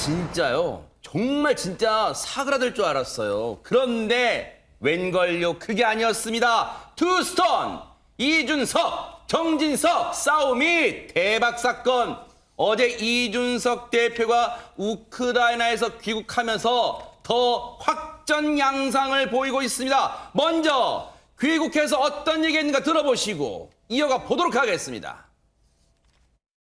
진짜요. 정말 진짜 사그라들 줄 알았어요. 그런데 웬걸요, 그게 아니었습니다. 투스톤 이준석, 정진석 싸움이 대박 사건. 어제 이준석 대표가 우크라이나에서 귀국하면서 더 확전 양상을 보이고 있습니다. 먼저 귀국해서 어떤 얘기했는가 들어보시고 이어가 보도록 하겠습니다.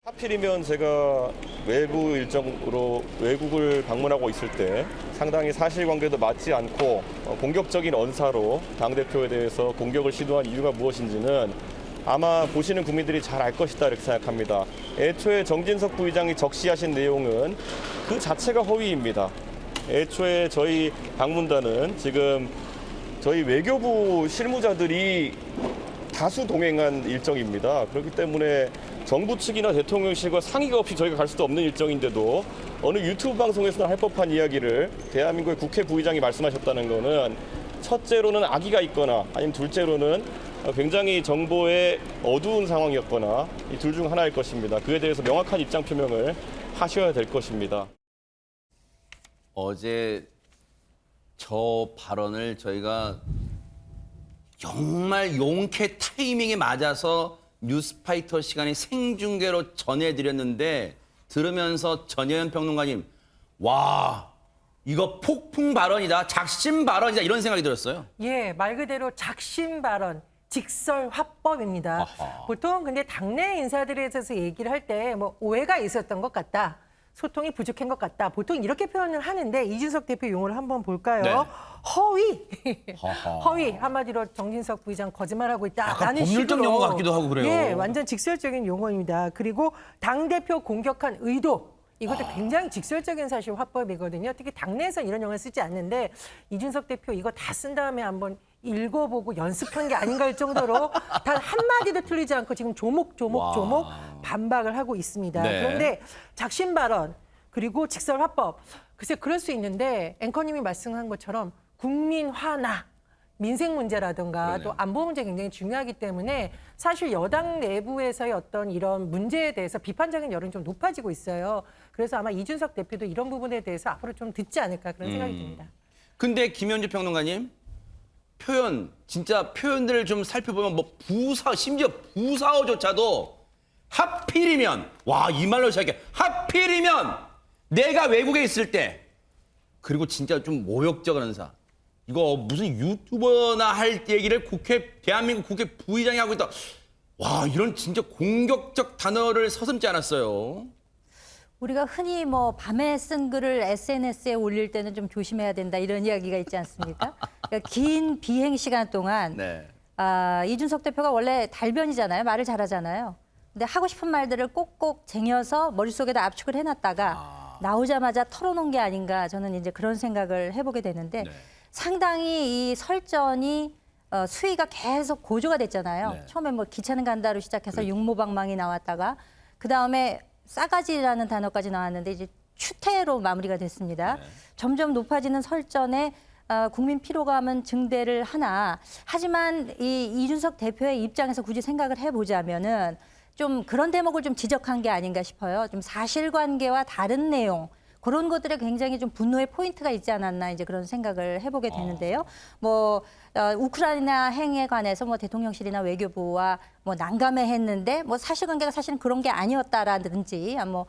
하필이면 제가 외부 일정으로 외국을 방문하고 있을 때 상당히 사실관계도 맞지 않고 공격적인 언사로 당대표에 대해서 공격을 시도한 이유가 무엇인지는 아마 보시는 국민들이 잘 알 것이다 이렇게 생각합니다. 애초에 정진석 부의장이 적시하신 내용은 그 자체가 허위입니다. 애초에 저희 방문단은 지금 저희 외교부 실무자들이 다수 동행한 일정입니다. 그렇기 때문에 정부 측이나 대통령실과 상의가 없이 저희가 갈 수도 없는 일정인데도 어느 유튜브 방송에서는 할 법한 이야기를 대한민국의 국회 부의장이 말씀하셨다는 거는 첫째로는 악의가 있거나 아니면 둘째로는 굉장히 정보의 어두운 상황이었거나 이 둘 중 하나일 것입니다. 그에 대해서 명확한 입장 표명을 하셔야 될 것입니다. 어제 저 발언을 저희가 정말 용케 타이밍에 맞아서 뉴스파이터 시간에 생중계로 전해드렸는데 들으면서 전혜연 평론가님, 와, 이거 폭풍 발언이다, 작심 발언이다 이런 생각이 들었어요. 예, 말 그대로 작심 발언. 직설 화법입니다. 아하. 보통 근데 당내 인사들에 대해서 얘기를 할 때 뭐 오해가 있었던 것 같다. 소통이 부족한 것 같다. 보통 이렇게 표현을 하는데 이준석 대표 용어를 한번 볼까요? 네. 허위. 하하. 허위. 한마디로 정진석 부의장 거짓말하고 있다. 약간 라는 법률적 식으로. 용어 같기도 하고 그래요. 예, 완전 직설적인 용어입니다. 그리고 당대표 공격한 의도. 이것도 굉장히 직설적인 사실 화법이거든요. 특히 당내에서 이런 용어를 쓰지 않는데 이준석 대표 이거 다 쓴 다음에 한번 읽어보고 연습한 게 아닌가 할 정도로 단 한마디도 틀리지 않고 지금 조목조목 반박을 하고 있습니다. 네. 그런데 작심 발언 그리고 직설 화법 글쎄 그럴 수 있는데 앵커님이 말씀한 것처럼 국민 화나 민생 문제라든가 그러네요. 또 안보 문제 굉장히 중요하기 때문에 사실 여당 내부에서의 어떤 이런 문제에 대해서 비판적인 여론이 좀 높아지고 있어요. 그래서 아마 이준석 대표도 이런 부분에 대해서 앞으로 좀 듣지 않을까 그런 생각이 듭니다. 근데 김현주 평론가님, 표현, 진짜 표현들을 좀 살펴보면 뭐 심지어 부사어조차도 하필이면, 와, 이 말로 시작해. 하필이면 내가 외국에 있을 때, 그리고 진짜 좀 모욕적 언사. 이거 무슨 유튜버나 할 얘기를 대한민국 국회 부의장이 하고 있다. 와, 이런 진짜 공격적 단어를 서슴지 않았어요. 우리가 흔히 뭐 밤에 쓴 글을 SNS에 올릴 때는 좀 조심해야 된다 이런 이야기가 있지 않습니까? 그러니까 긴 비행 시간 동안 네. 이준석 대표가 원래 달변이잖아요. 말을 잘하잖아요. 근데 하고 싶은 말들을 꼭꼭 쟁여서 머릿속에다 압축을 해놨다가 나오자마자 털어놓은 게 아닌가 저는 이제 그런 생각을 해보게 되는데 네. 상당히 이 설전이 수위가 계속 고조가 됐잖아요. 네. 처음에 뭐 기차는 간다로 시작해서 육모방망이 나왔다가 그다음에 싸가지라는 단어까지 나왔는데 이제 추태로 마무리가 됐습니다. 네. 점점 높아지는 설전에 국민 피로감은 증대를 하나 하지만 이 이준석 대표의 입장에서 굳이 생각을 해보자면은 좀 그런 대목을 좀 지적한 게 아닌가 싶어요. 좀 사실관계와 다른 내용 그런 것들에 굉장히 좀 분노의 포인트가 있지 않았나 이제 그런 생각을 해보게 되는데요. 뭐 우크라이나 행에 관해서 뭐 대통령실이나 외교부와 뭐 난감해했는데 뭐 사실관계가 사실은 그런 게 아니었다라든지 뭐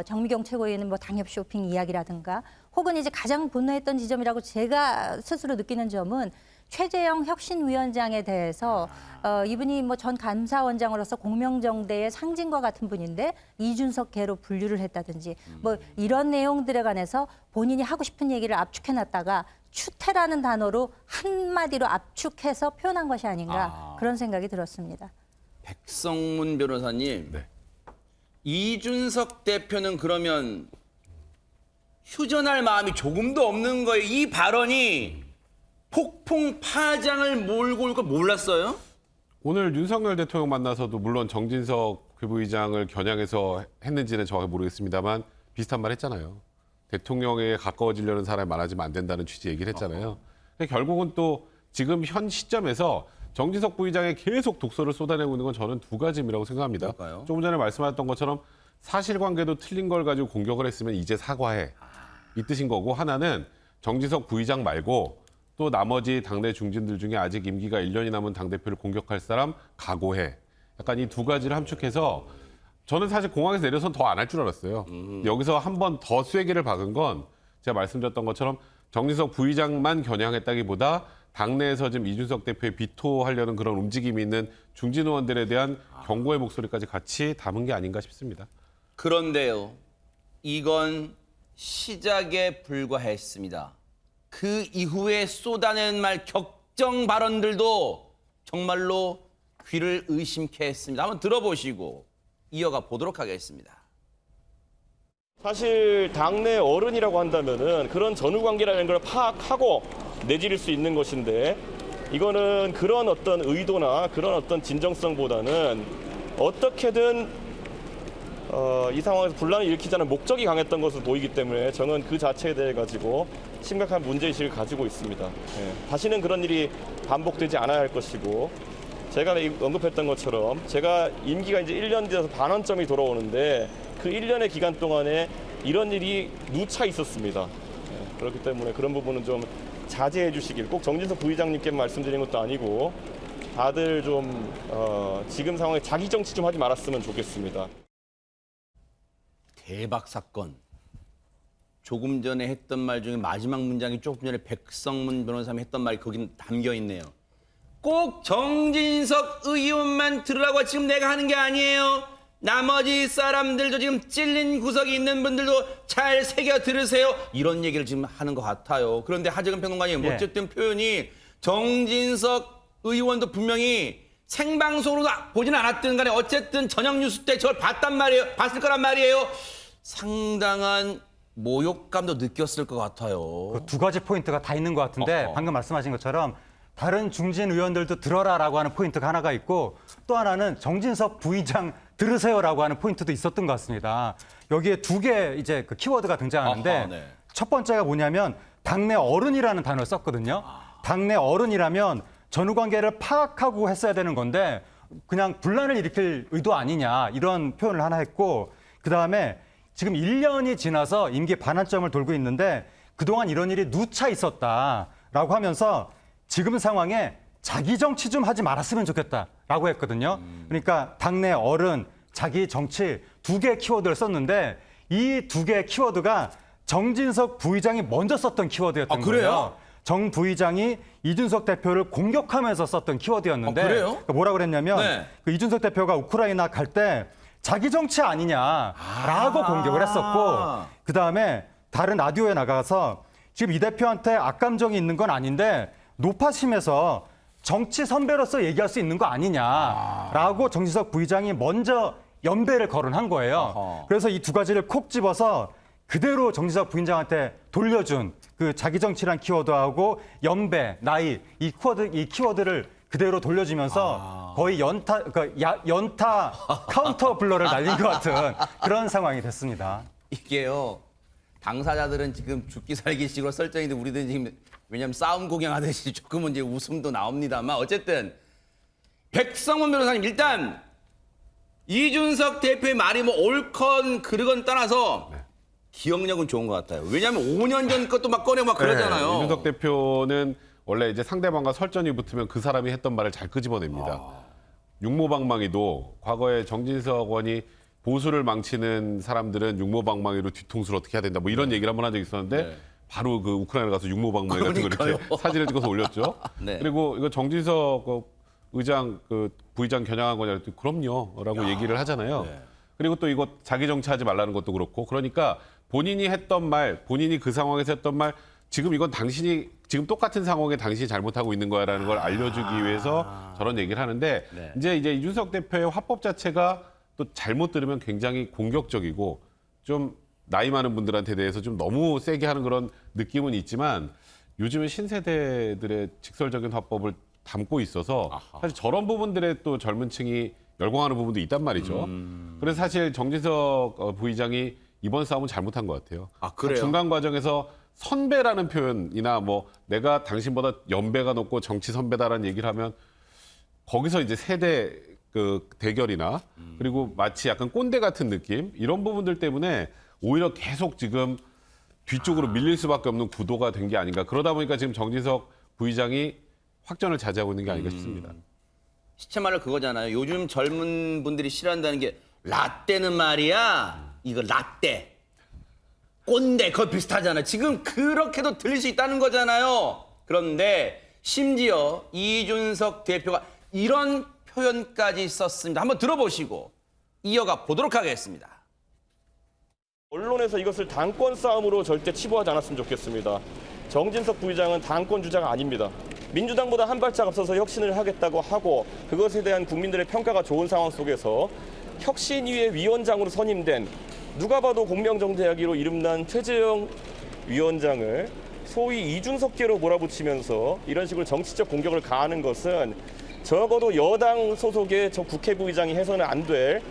정미경 최고위원은 뭐 당협 쇼핑 이야기라든가 혹은 이제 가장 분노했던 지점이라고 제가 스스로 느끼는 점은 최재형 혁신위원장에 대해서 이분이 뭐 전 감사원장으로서 공명정대의 상징과 같은 분인데 이준석계로 분류를 했다든지 뭐 이런 내용들에 관해서 본인이 하고 싶은 얘기를 압축해놨다가 추태라는 단어로 한마디로 압축해서 표현한 것이 아닌가 그런 생각이 들었습니다. 백성문 변호사님, 네. 이준석 대표는 그러면 휴전할 마음이 조금도 없는 거예요. 이 발언이 폭풍 파장을 몰고 올 걸 몰랐어요? 오늘 윤석열 대통령 만나서도 물론 정진석 부의장을 겨냥해서 했는지는 정확히 모르겠습니다만 비슷한 말 했잖아요. 대통령에 가까워지려는 사람이 많아지면 안 된다는 취지 얘기를 했잖아요. 그러니까 결국은 또 지금 현 시점에서 정진석 부의장에 계속 독소를 쏟아내고 있는 건 저는 두 가지라고 생각합니다. 뭘까요? 조금 전에 말씀하셨던 것처럼 사실관계도 틀린 걸 가지고 공격을 했으면 이제 사과해. 이 뜻인 거고 하나는 정진석 부의장 말고 또 나머지 당내 중진들 중에 아직 임기가 1년이 남은 당대표를 공격할 사람 각오해. 약간 이 두 가지를 함축해서 저는 사실 공항에서 내려선 더 안 할 줄 알았어요. 여기서 한 번 더 쐐기를 박은 건 제가 말씀드렸던 것처럼 정진석 부의장만 겨냥했다기보다 당내에서 지금 이준석 대표에 비토하려는 그런 움직임이 있는 중진 의원들에 대한 경고의 목소리까지 같이 담은 게 아닌가 싶습니다. 그런데요, 이건 시작에 불과했습니다. 그 이후에 쏟아낸 말 격정 발언들도 정말로 귀를 의심케 했습니다. 한번 들어보시고 이어가 보도록 하겠습니다. 사실 당내 어른이라고 한다면은 그런 전후 관계라는 걸 파악하고 내지를 수 있는 것인데 이거는 그런 어떤 의도나 그런 어떤 진정성보다는 어떻게든 이 상황에서 분란을 일으키자는 목적이 강했던 것으로 보이기 때문에 저는 그 자체에 대해 가지고 심각한 문제의식을 가지고 있습니다. 예. 다시는 그런 일이 반복되지 않아야 할 것이고 제가 언급했던 것처럼 제가 임기가 이제 1년 돼서 반환점이 돌아오는데 그 1년의 기간 동안에 이런 일이 누차 있었습니다. 예. 그렇기 때문에 그런 부분은 좀 자제해 주시길 꼭 정진석 부의장님께 말씀드리는 것도 아니고 다들 좀 지금 상황에 자기 정치 좀 하지 말았으면 좋겠습니다. 대박 사건. 조금 전에 했던 말 중에 마지막 문장이 조금 전에 백성문 변호사님이 했던 말이 거기 담겨 있네요. 꼭 정진석 의원만 들으라고 지금 내가 하는 게 아니에요. 나머지 사람들도 지금 찔린 구석이 있는 분들도 잘 새겨 들으세요. 이런 얘기를 지금 하는 것 같아요. 그런데 하재근 평론가님, 예. 어쨌든 표현이 정진석 의원도 분명히 생방송으로 보지는 않았든 간에 어쨌든 저녁 뉴스 때 저걸 봤을 거란 말이에요. 상당한 모욕감도 느꼈을 것 같아요. 그 두 가지 포인트가 다 있는 것 같은데 어허. 방금 말씀하신 것처럼 다른 중진 의원들도 들어라라고 하는 포인트가 하나가 있고 또 하나는 정진석 부의장 들으세요라고 하는 포인트도 있었던 것 같습니다. 여기에 두 개 이제 그 키워드가 등장하는데 아하, 네. 첫 번째가 뭐냐면 당내 어른이라는 단어를 썼거든요. 당내 어른이라면 전후 관계를 파악하고 했어야 되는 건데 그냥 분란을 일으킬 의도 아니냐 이런 표현을 하나 했고 그다음에 지금 1년이 지나서 임기 반환점을 돌고 있는데 그동안 이런 일이 누차 있었다라고 하면서 지금 상황에 자기 정치 좀 하지 말았으면 좋겠다라고 했거든요. 그러니까 당내 어른, 자기 정치 두 개의 키워드를 썼는데 이 두 개의 키워드가 정진석 부의장이 먼저 썼던 키워드였던 그래요? 거예요. 정 부의장이 이준석 대표를 공격하면서 썼던 키워드였는데 그래요? 그러니까 뭐라고 그랬냐면 네. 그 이준석 대표가 우크라이나 갈 때 자기 정치 아니냐라고 공격을 했었고 그다음에 다른 라디오에 나가서 지금 이 대표한테 악감정이 있는 건 아닌데 노파심에서 정치 선배로서 얘기할 수 있는 거 아니냐라고 정진석 부의장이 먼저 연배를 거론한 거예요. 아하. 그래서 이 두 가지를 콕 집어서 그대로 정진석 부의장한테 돌려준 그 자기 정치란 키워드하고 연배, 나이 이 키워드를 그대로 돌려주면서 거의 연타 카운터 블러를 날린 것 같은 그런 상황이 됐습니다. 이게요. 당사자들은 지금 죽기 살기 식으로 설정인데 우리들은 지금 왜냐하면 싸움 구경하듯이 조금은 이제 웃음도 나옵니다만 어쨌든 백성원 변호사님 일단 이준석 대표의 말이 뭐 옳건 그르건 떠나서 기억력은 좋은 것 같아요. 왜냐하면 5년 전 것도 막 꺼내고 막 그러잖아요. 이준석 대표는 원래 이제 상대방과 설전이 붙으면 그 사람이 했던 말을 잘 끄집어냅니다. 육모방망이도 과거에 정진석 의원이 보수를 망치는 사람들은 육모방망이로 뒤통수를 어떻게 해야 된다 뭐 이런 얘기를 한번 한 적이 있었는데 네. 바로 그 우크라이나 가서 육모방망이 같은 거 이렇게 그러니까요. 사진을 찍어서 올렸죠. 네. 그리고 이거 정진석 의장 부의장 겨냥한 거냐 그랬더니 그럼요라고 얘기를 하잖아요. 네. 그리고 또 이거 자기 정치하지 말라는 것도 그렇고 그러니까 본인이 했던 말, 본인이 그 상황에서 했던 말 지금 이건 당신이 지금 똑같은 상황에 당신이 잘못하고 있는 거야라는 걸 알려주기 위해서 저런 얘기를 하는데 네. 이제 이준석 대표의 화법 자체가 또 잘못 들으면 굉장히 공격적이고 좀 나이 많은 분들한테 대해서 좀 너무 세게 하는 그런 느낌은 있지만 요즘은 신세대들의 직설적인 화법을 담고 있어서 사실 저런 부분들에 또 젊은 층이 열광하는 부분도 있단 말이죠. 그래서 사실 정진석 부의장이 이번 싸움은 잘못한 것 같아요. 아, 그래요? 중간 과정에서 선배라는 표현이나 뭐 내가 당신보다 연배가 높고 정치 선배다라는 얘기를 하면 거기서 이제 세대 그 대결이나 그리고 마치 약간 꼰대 같은 느낌 이런 부분들 때문에 오히려 계속 지금 뒤쪽으로 밀릴 수밖에 없는 구도가 된 게 아닌가. 그러다 보니까 지금 정진석 부의장이 확전을 자제하고 있는 게 아닌가 싶습니다. 시체 말로 그거잖아요. 요즘 젊은 분들이 싫어한다는 게 라떼는 말이야. 이거 라떼. 꼰대 그거 비슷하잖아요. 지금 그렇게도 들릴 수 있다는 거잖아요. 그런데 심지어 이준석 대표가 이런 표현까지 썼습니다. 한번 들어보시고 이어가 보도록 하겠습니다. 언론에서 이것을 당권 싸움으로 절대 치부하지 않았으면 좋겠습니다. 정진석 부의장은 당권 주자가 아닙니다. 민주당보다 한 발짝 앞서서 혁신을 하겠다고 하고 그것에 대한 국민들의 평가가 좋은 상황 속에서 혁신위의 위원장으로 선임된 누가 봐도 공명정대하기로 이름난 최재형 위원장을 소위 이준석계로 몰아붙이면서 이런 식으로 정치적 공격을 가하는 것은 적어도 여당 소속의 저 국회부의장이 해서는 안 될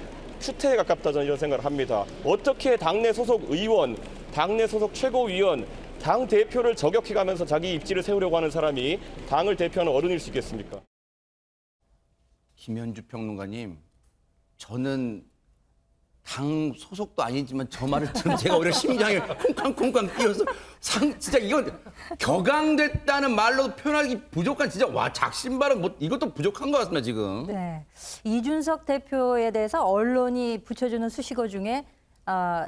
추태에 가깝다 저는 이런 생각을 합니다. 어떻게 당내 소속 의원, 당내 소속 최고위원, 당 대표를 저격해가면서 자기 입지를 세우려고 하는 사람이 당을 대표하는 어른일 수 있겠습니까? 김현주 평론가님, 저는 당 소속도 아니지만 저 말을 들으면 제가 오히려 심장이 콩쾅콩쾅 뛰어서 진짜 이건 격앙됐다는 말로 표현하기 부족한 진짜 와 작심발언 뭐 이것도 부족한 것 같습니다 지금. 네. 이준석 대표에 대해서 언론이 붙여주는 수식어 중에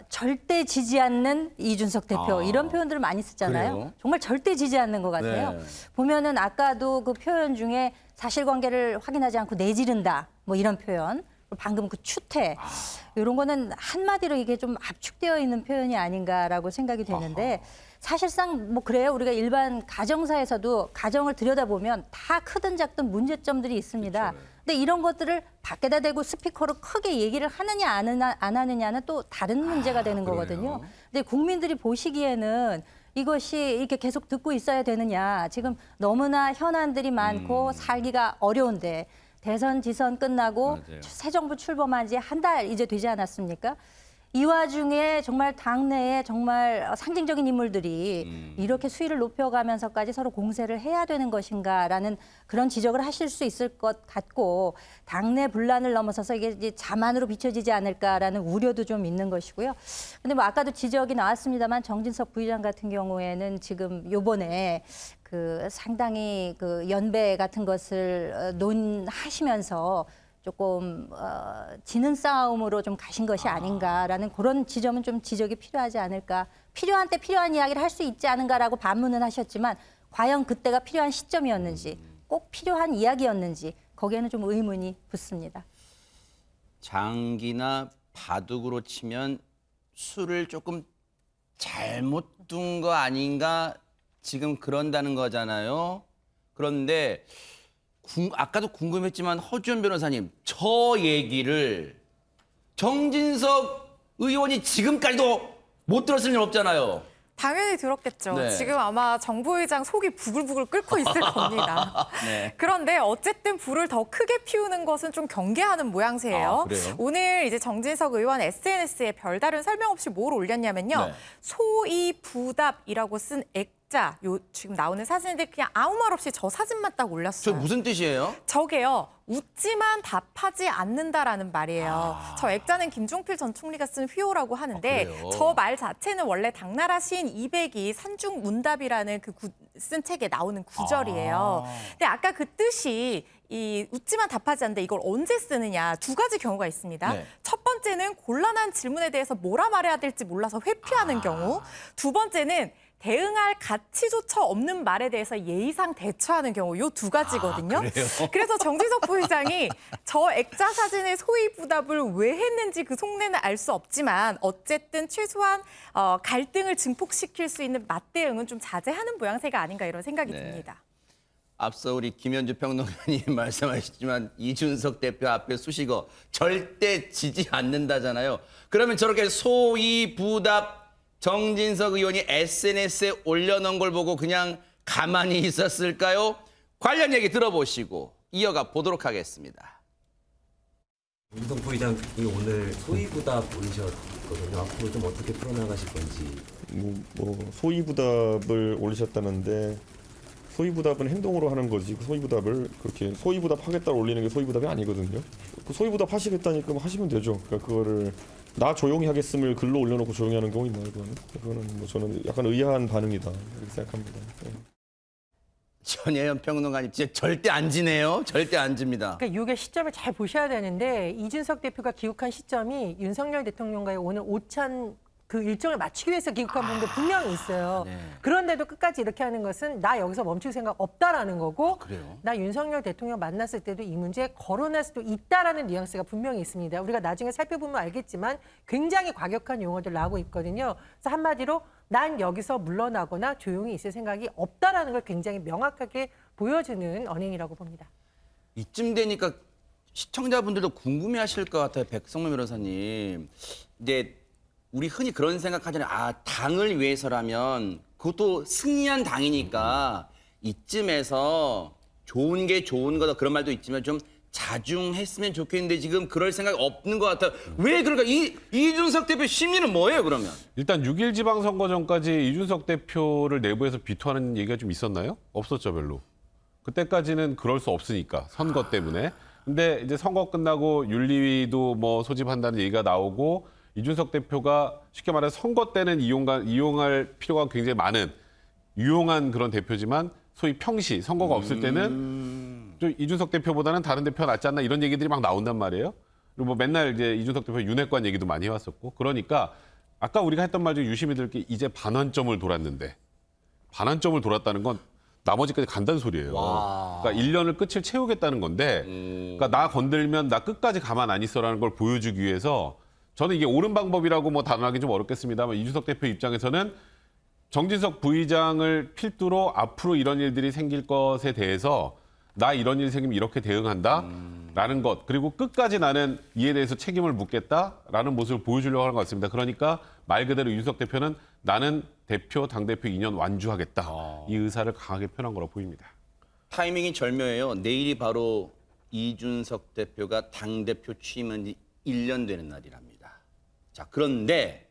절대 지지 않는 이준석 대표 이런 표현들을 많이 쓰잖아요. 그래요? 정말 절대 지지 않는 것 같아요. 네. 보면은 아까도 그 표현 중에 사실관계를 확인하지 않고 내지른다 뭐 이런 표현. 방금 그 추태 이런 거는 한마디로 이게 좀 압축되어 있는 표현이 아닌가라고 생각이 되는데 사실상 뭐 그래요. 우리가 일반 가정사에서도 가정을 들여다보면 다 크든 작든 문제점들이 있습니다. 그렇죠. 근데 이런 것들을 밖에다 대고 스피커로 크게 얘기를 하느냐 안 하느냐는 또 다른 문제가 되는 거거든요. 근데 국민들이 보시기에는 이것이 이렇게 계속 듣고 있어야 되느냐. 지금 너무나 현안들이 많고 살기가 어려운데 대선 지선 끝나고 맞아요. 새 정부 출범한 지 한 달 이제 되지 않았습니까? 이 와중에 정말 당내에 정말 상징적인 인물들이 이렇게 수위를 높여가면서까지 서로 공세를 해야 되는 것인가라는 그런 지적을 하실 수 있을 것 같고 당내 분란을 넘어서서 이게 이제 자만으로 비춰지지 않을까라는 우려도 좀 있는 것이고요. 근데 뭐 아까도 지적이 나왔습니다만 정진석 부의장 같은 경우에는 지금 요번에 그 상당히 그 연배 같은 것을 논하시면서 조금 지는 싸움으로 좀 가신 것이 아닌가라는 그런 지점은 좀 지적이 필요하지 않을까. 필요한 때 필요한 이야기를 할 수 있지 않은가라고 반문은 하셨지만 과연 그때가 필요한 시점이었는지 꼭 필요한 이야기였는지 거기에는 좀 의문이 붙습니다. 장기나 바둑으로 치면 수를 조금 잘못 둔 거 아닌가 지금 그런다는 거잖아요. 그런데 아까도 궁금했지만 허주연 변호사님 저 얘기를 정진석 의원이 지금까지도 못 들었을 일 없잖아요. 당연히 들었겠죠. 네. 지금 아마 정 부의장 속이 부글부글 끓고 있을 겁니다. 네. 그런데 어쨌든 불을 더 크게 피우는 것은 좀 경계하는 모양새예요. 아, 그래요? 오늘 이제 정진석 의원 SNS에 별다른 설명 없이 뭘 올렸냐면요. 네. 소이부답이라고 쓴 액자, 지금 나오는 사진인데 그냥 아무 말 없이 저 사진만 딱 저 올렸어요. 무슨 뜻이에요? 저게요. 웃지만 답하지 않는다라는 말이에요. 저 액자는 김종필 전 총리가 쓴 휘호라고 하는데 그래요? 저 말 자체는 원래 당나라 시인 이백이 산중문답이라는 그 쓴 책에 나오는 구절이에요. 근데 아까 그 뜻이 이 웃지만 답하지 않는데 이걸 언제 쓰느냐 두 가지 경우가 있습니다. 네. 첫 번째는 곤란한 질문에 대해서 뭐라 말해야 될지 몰라서 회피하는 경우. 두 번째는 대응할 가치조차 없는 말에 대해서 예의상 대처하는 경우 요 두 가지거든요. 그래서 정진석 부의장이 저 액자 사진의 소이부답을 왜 했는지 그 속내는 알 수 없지만 어쨌든 최소한 갈등을 증폭시킬 수 있는 맞대응은 좀 자제하는 모양새가 아닌가 이런 생각이 듭니다. 앞서 우리 김현주 평론가님 말씀하셨지만 이준석 대표 앞에 수식어 절대 지지 않는다잖아요. 그러면 저렇게 소이부답 정진석 의원이 SNS에 올려놓은 걸 보고 그냥 가만히 있었을까요? 관련 얘기 들어보시고 이어가 보도록 하겠습니다. 이준석 부의장이 오늘 소이부답 올리셨거든요. 앞으로 좀 어떻게 풀어나가실 건지. 소이부답을 올리셨다는데 소위부답은 행동으로 하는 거지. 그 소위부답을 그렇게 소위부답하겠다고 올리는 게 소위부답이 아니거든요. 그 소위부답 하시겠다니까 뭐 하시면 되죠. 그러니까 그거를 나 조용히 하겠음을 글로 올려놓고 조용히 하는 경우 있나요? 그거는 뭐 저는 약간 의아한 반응이다 이렇게 생각합니다. 네. 전혜연 평론가님 진짜 절대 안 지네요. 절대 안 집니다. 그러니까 이게 시점을 잘 보셔야 되는데 이준석 대표가 귀국한 시점이 윤석열 대통령과의 오늘 오찬 그 일정을 맞추기 위해서 귀국한 분도 분명히 있어요. 네. 그런데도 끝까지 이렇게 하는 것은 나 여기서 멈출 생각 없다라는 거고 그래요? 나 윤석열 대통령 만났을 때도 이 문제에 거론할 수도 있다라는 뉘앙스가 분명히 있습니다. 우리가 나중에 살펴보면 알겠지만 굉장히 과격한 용어들 나오고 있거든요. 그래서 한마디로 난 여기서 물러나거나 조용히 있을 생각이 없다라는 걸 굉장히 명확하게 보여주는 언행이라고 봅니다. 이쯤 되니까 시청자분들도 궁금해하실 것 같아요. 백성문 변호사님. 이제 우리 흔히 그런 생각하잖아요. 아, 당을 위해서라면 그것도 승리한 당이니까 이쯤에서 좋은 게 좋은 거다 그런 말도 있지만 좀 자중했으면 좋겠는데 지금 그럴 생각이 없는 것 같아요. 왜 그럴까? 이준석 대표 심리는 뭐예요, 그러면? 일단 6.1 지방선거 전까지 이준석 대표를 내부에서 비토하는 얘기가 좀 있었나요? 없었죠, 별로. 그때까지는 그럴 수 없으니까, 선거 때문에. 근데 이제 선거 끝나고 윤리위도 뭐 소집한다는 얘기가 나오고 이준석 대표가 쉽게 말해서 선거 때는 이용할 필요가 굉장히 많은 유용한 그런 대표지만 소위 평시 선거가 없을 때는 좀 이준석 대표보다는 다른 대표가 낫지 않나 이런 얘기들이 막 나온단 말이에요. 그리고 뭐 맨날 이제 이준석 대표 윤핵관 얘기도 많이 해왔었고 그러니까 아까 우리가 했던 말 중에 유심히 들을 게 이제 반환점을 돌았는데 반환점을 돌았다는 건 나머지까지 간다는 소리예요. 와. 그러니까 1년을 끝을 채우겠다는 건데 그러니까 나 건들면 나 끝까지 가만 안 있어라는 걸 보여주기 위해서 저는 이게 옳은 방법이라고 뭐 단언하기 좀 어렵겠습니다만 이준석 대표 입장에서는 정진석 부의장을 필두로 앞으로 이런 일들이 생길 것에 대해서 나 이런 일이 생기면 이렇게 대응한다라는 것 그리고 끝까지 나는 이에 대해서 책임을 묻겠다라는 모습을 보여주려고 하는 것 같습니다. 그러니까 말 그대로 이준석 대표는 나는 대표 당대표 2년 완주하겠다. 이 의사를 강하게 표현한 거라고 보입니다. 타이밍이 절묘해요. 내일이 바로 이준석 대표가 당대표 취임한 지 1년 되는 날이랍니다. 자, 그런데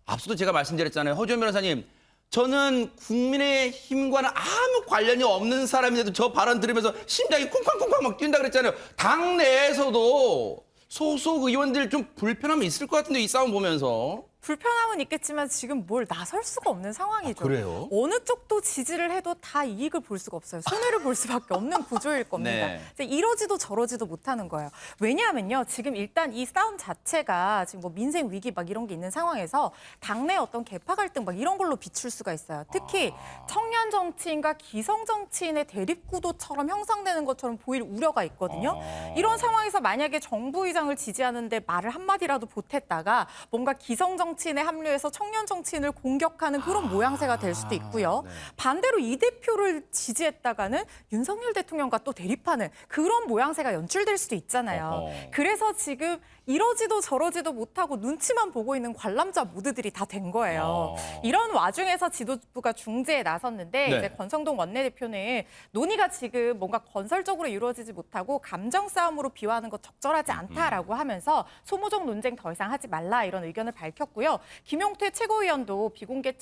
앞서도 제가 말씀드렸잖아요. 허주현 변호사님. 저는 국민의힘과는 아무 관련이 없는 사람인데도 저 발언 들으면서 심장이 쿵쾅쿵쾅 막 뛴다 그랬잖아요. 당 내에서도 소속 의원들 좀 불편함이 있을 것 같은데 이 싸움 보면서. 불편함은 있겠지만 지금 뭘 나설 수가 없는 상황이죠. 그래요? 어느 쪽도 지지를 해도 다 이익을 볼 수가 없어요. 손해를 볼 수밖에 없는 구조일 겁니다. 네. 이러지도 저러지도 못하는 거예요. 왜냐하면요. 지금 일단 이 싸움 자체가 지금 뭐 민생 위기 막 이런 게 있는 상황에서 당내 어떤 계파 갈등 막 이런 걸로 비출 수가 있어요. 특히 청년 정치인과 기성 정치인의 대립 구도처럼 형성되는 것처럼 보일 우려가 있거든요. 이런 상황에서 만약에 정부 의장을 지지하는데 말을 한마디라도 보탰다가 뭔가 기성 정치인에 합류해서 청년 정치인을 공격하는 그런 모양새가 될 수도 있고요. 네. 반대로 이 대표를 지지했다가는 윤석열 대통령과 또 대립하는 그런 모양새가 연출될 수도 있잖아요. 그래서 지금 이러지도 저러지도 못하고 눈치만 보고 있는 관람자 모드들이 다 된 거예요. 이런 와중에서 지도부가 중재에 나섰는데 네. 이제 권성동 원내대표는 논의가 지금 뭔가 건설적으로 이루어지지 못하고 감정 싸움으로 비화하는 것 적절하지 않다라고 하면서 소모적 논쟁 더 이상 하지 말라 이런 의견을 밝혔고요. 김용태 최고위원도 비공개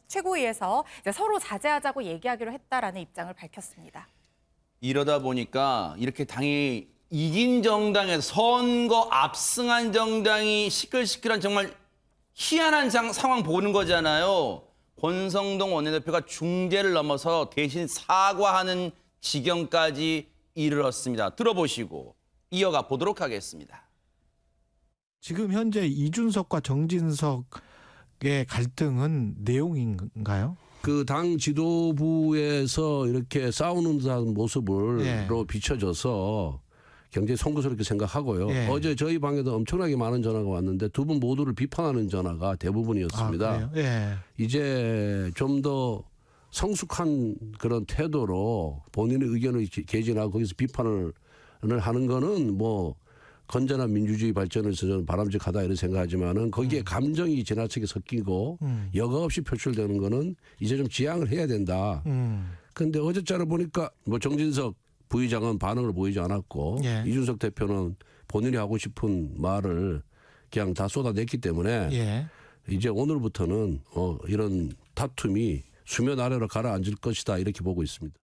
최고위에서 이제 서로 자제하자고 얘기하기로 했다라는 입장을 밝혔습니다. 이러다 보니까 이렇게 당이 이긴 정당에서 선거 압승한 정당이 시끌시끌한 정말 희한한 상황 보는 거잖아요. 권성동 원내대표가 중재를 넘어서 대신 사과하는 지경까지 이르렀습니다. 들어보시고 이어가 보도록 하겠습니다. 지금 현재 이준석과 정진석의 갈등은 내용인가요? 그 당 지도부에서 이렇게 싸우는 듯한 모습으로 예. 비춰져서 굉장히 송구스럽게 생각하고요. 예. 어제 저희 방에도 엄청나게 많은 전화가 왔는데 두 분 모두를 비판하는 전화가 대부분이었습니다. 아, 그래요? 예. 이제 좀 더 성숙한 그런 태도로 본인의 의견을 개진하고 거기서 비판을 하는 거는 뭐 건전한 민주주의 발전에서 저는 바람직하다 이런 생각하지만은 거기에 감정이 지나치게 섞이고 여과 없이 표출되는 거는 이제 좀 지양을 해야 된다. 그런데 어제자를 보니까 뭐 정진석 부의장은 반응을 보이지 않았고 예. 이준석 대표는 본인이 하고 싶은 말을 그냥 다 쏟아냈기 때문에 예. 이제 오늘부터는 이런 다툼이 수면 아래로 가라앉을 것이다 이렇게 보고 있습니다.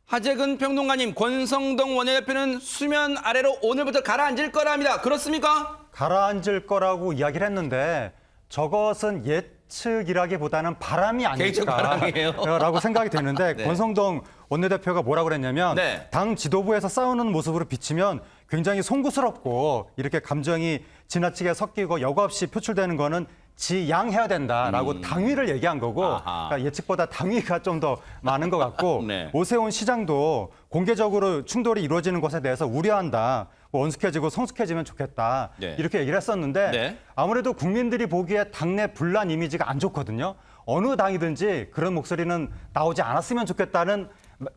하재근 평론가님, 권성동 원내대표는 수면 아래로 오늘부터 가라앉을 거랍니다. 그렇습니까? 가라앉을 거라고 이야기를 했는데 저것은 예측이라기보다는 바람이 개인적 바람이에요. 아닐까라고 생각이 되는데 네. 권성동 원내대표가 뭐라고 그랬냐면 네. 당 지도부에서 싸우는 모습으로 비치면 굉장히 송구스럽고 이렇게 감정이 지나치게 섞이고 여과 없이 표출되는 거는 지양해야 된다라고 당위를 얘기한 거고 그러니까 예측보다 당위가 좀 더 많은 것 같고 네. 오세훈 시장도 공개적으로 충돌이 이루어지는 것에 대해서 우려한다. 뭐 원숙해지고 성숙해지면 좋겠다. 네. 이렇게 얘기를 했었는데 네. 아무래도 국민들이 보기에 당내 분란 이미지가 안 좋거든요. 어느 당이든지 그런 목소리는 나오지 않았으면 좋겠다는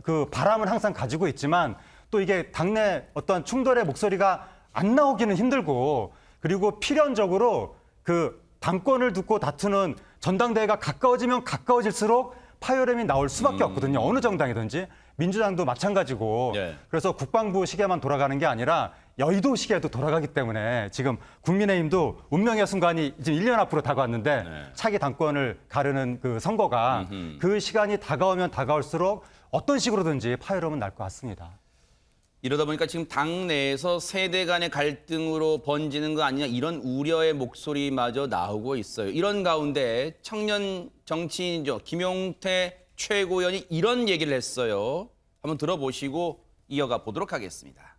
그 바람을 항상 가지고 있지만 또 이게 당내 어떤 충돌의 목소리가 안 나오기는 힘들고 그리고 필연적으로 그 당권을 두고 다투는 전당대회가 가까워지면 가까워질수록 파열음이 나올 수밖에 없거든요. 어느 정당이든지. 민주당도 마찬가지고. 네. 그래서 국방부 시계만 돌아가는 게 아니라 여의도 시계도 돌아가기 때문에 지금 국민의힘도 운명의 순간이 지금 1년 앞으로 다가왔는데 차기 당권을 가르는 그 선거가 그 시간이 다가오면 다가올수록 어떤 식으로든지 파열음은 날 것 같습니다. 이러다 보니까 지금 당내에서 세대 간의 갈등으로 번지는 거 아니냐 이런 우려의 목소리마저 나오고 있어요. 이런 가운데 청년 정치인이죠. 김용태 최고위원이 이런 얘기를 했어요. 한번 들어보시고 이어가 보도록 하겠습니다.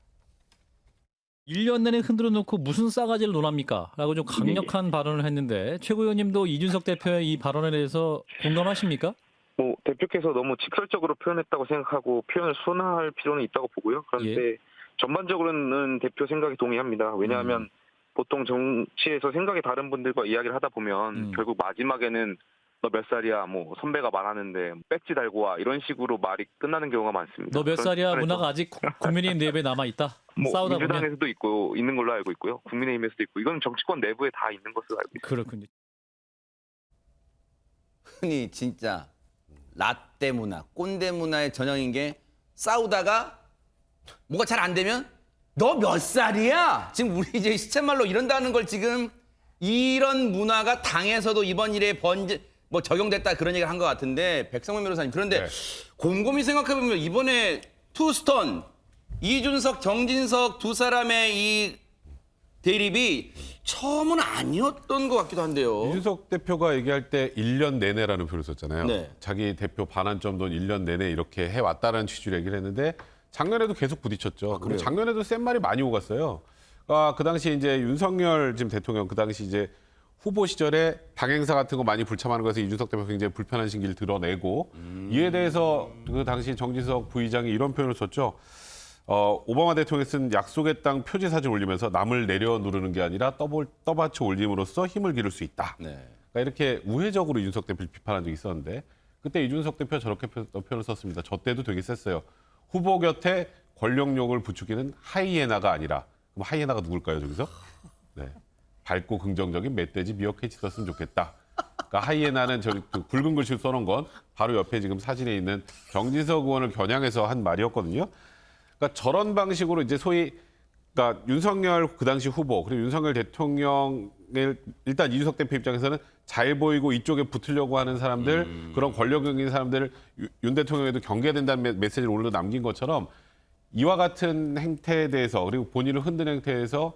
1년 내내 흔들어 놓고 무슨 싸가지를 논합니까? 라고 좀 강력한 발언을 했는데 최고위원님도 이준석 대표의 이 발언에 대해서 공감하십니까? 뭐 대표께서 너무 직설적으로 표현했다고 생각하고 표현을 순화할 필요는 있다고 보고요. 그런데 전반적으로는 대표 생각에 동의합니다. 왜냐하면 보통 정치에서 생각이 다른 분들과 이야기를 하다 보면 결국 마지막에는 너 몇 살이야, 뭐 선배가 말하는데 배지 달고 와 이런 식으로 말이 끝나는 경우가 많습니다. 너 몇 살이야 문화가 아직 국민의힘 내부에 남아 있다. 뭐 싸우다 보면 민주당에서도 있고 있는 걸로 알고 있고요. 국민의힘에서도 있고 이건 정치권 내부에 다 있는 것으로 알고 있습니다. 그렇군요. 흔히 진짜 라떼 문화, 꼰대 문화의 전형인 게 싸우다가 뭐가 잘 안 되면 너 몇 살이야? 지금 우리 이제 시쳇말로 이런다는 걸 지금 이런 문화가 당에서도 이번 일에 뭐 적용됐다 그런 얘기를 한 것 같은데 백성문 변호사님 그런데 곰곰이 생각해보면 이번에 투스톤 이준석, 정진석 두 사람의 이 대립이 처음은 아니었던 것 같기도 한데요. 이준석 대표가 얘기할 때 1년 내내라는 표현을 썼잖아요. 네. 자기 대표 반환점도 1년 내내 이렇게 해왔다는 취지로 얘기를 했는데 작년에도 계속 부딪혔죠. 그리고 작년에도 센 말이 많이 오갔어요. 그 당시 이제 윤석열 지금 대통령 그 당시 이제 후보 시절에 당 행사 같은 거 많이 불참하는 것에서 이준석 대표가 굉장히 불편한 심기를 드러내고 이에 대해서 그 당시 정진석 부의장이 이런 표현을 썼죠. 오바마 대통령이 쓴 약속의 땅 표지 사진 올리면서 남을 내려 누르는 게 아니라 떠받쳐 올림으로써 힘을 기를 수 있다. 네. 그러니까 이렇게 우회적으로 이준석 대표를 비판한 적이 있었는데 그때 이준석 대표가 저렇게 표현을 썼습니다. 저 때도 되게 셌어요. 후보 곁에 권력욕을 부추기는 하이에나가 아니라 그럼 하이에나가 누굴까요 저기서? 네. 밝고 긍정적인 멧돼지 미어캣이 있었으면 좋겠다. 그러니까 하이에나는 저기 그 굵은 글씨로 써놓은 건 바로 옆에 지금 사진에 있는 정진석 의원을 겨냥해서 한 말이었거든요. 그러니까 저런 방식으로 이제 소위 그러니까 윤석열 그 당시 후보 그리고 윤석열 대통령을 일단 이준석 대표 입장에서는 잘 보이고 이쪽에 붙으려고 하는 사람들 그런 권력형 있는 사람들을 윤 대통령에도 경계된다는 메시지를 오늘도 남긴 것처럼 이와 같은 행태에 대해서 그리고 본인을 흔드는 행태에 대해서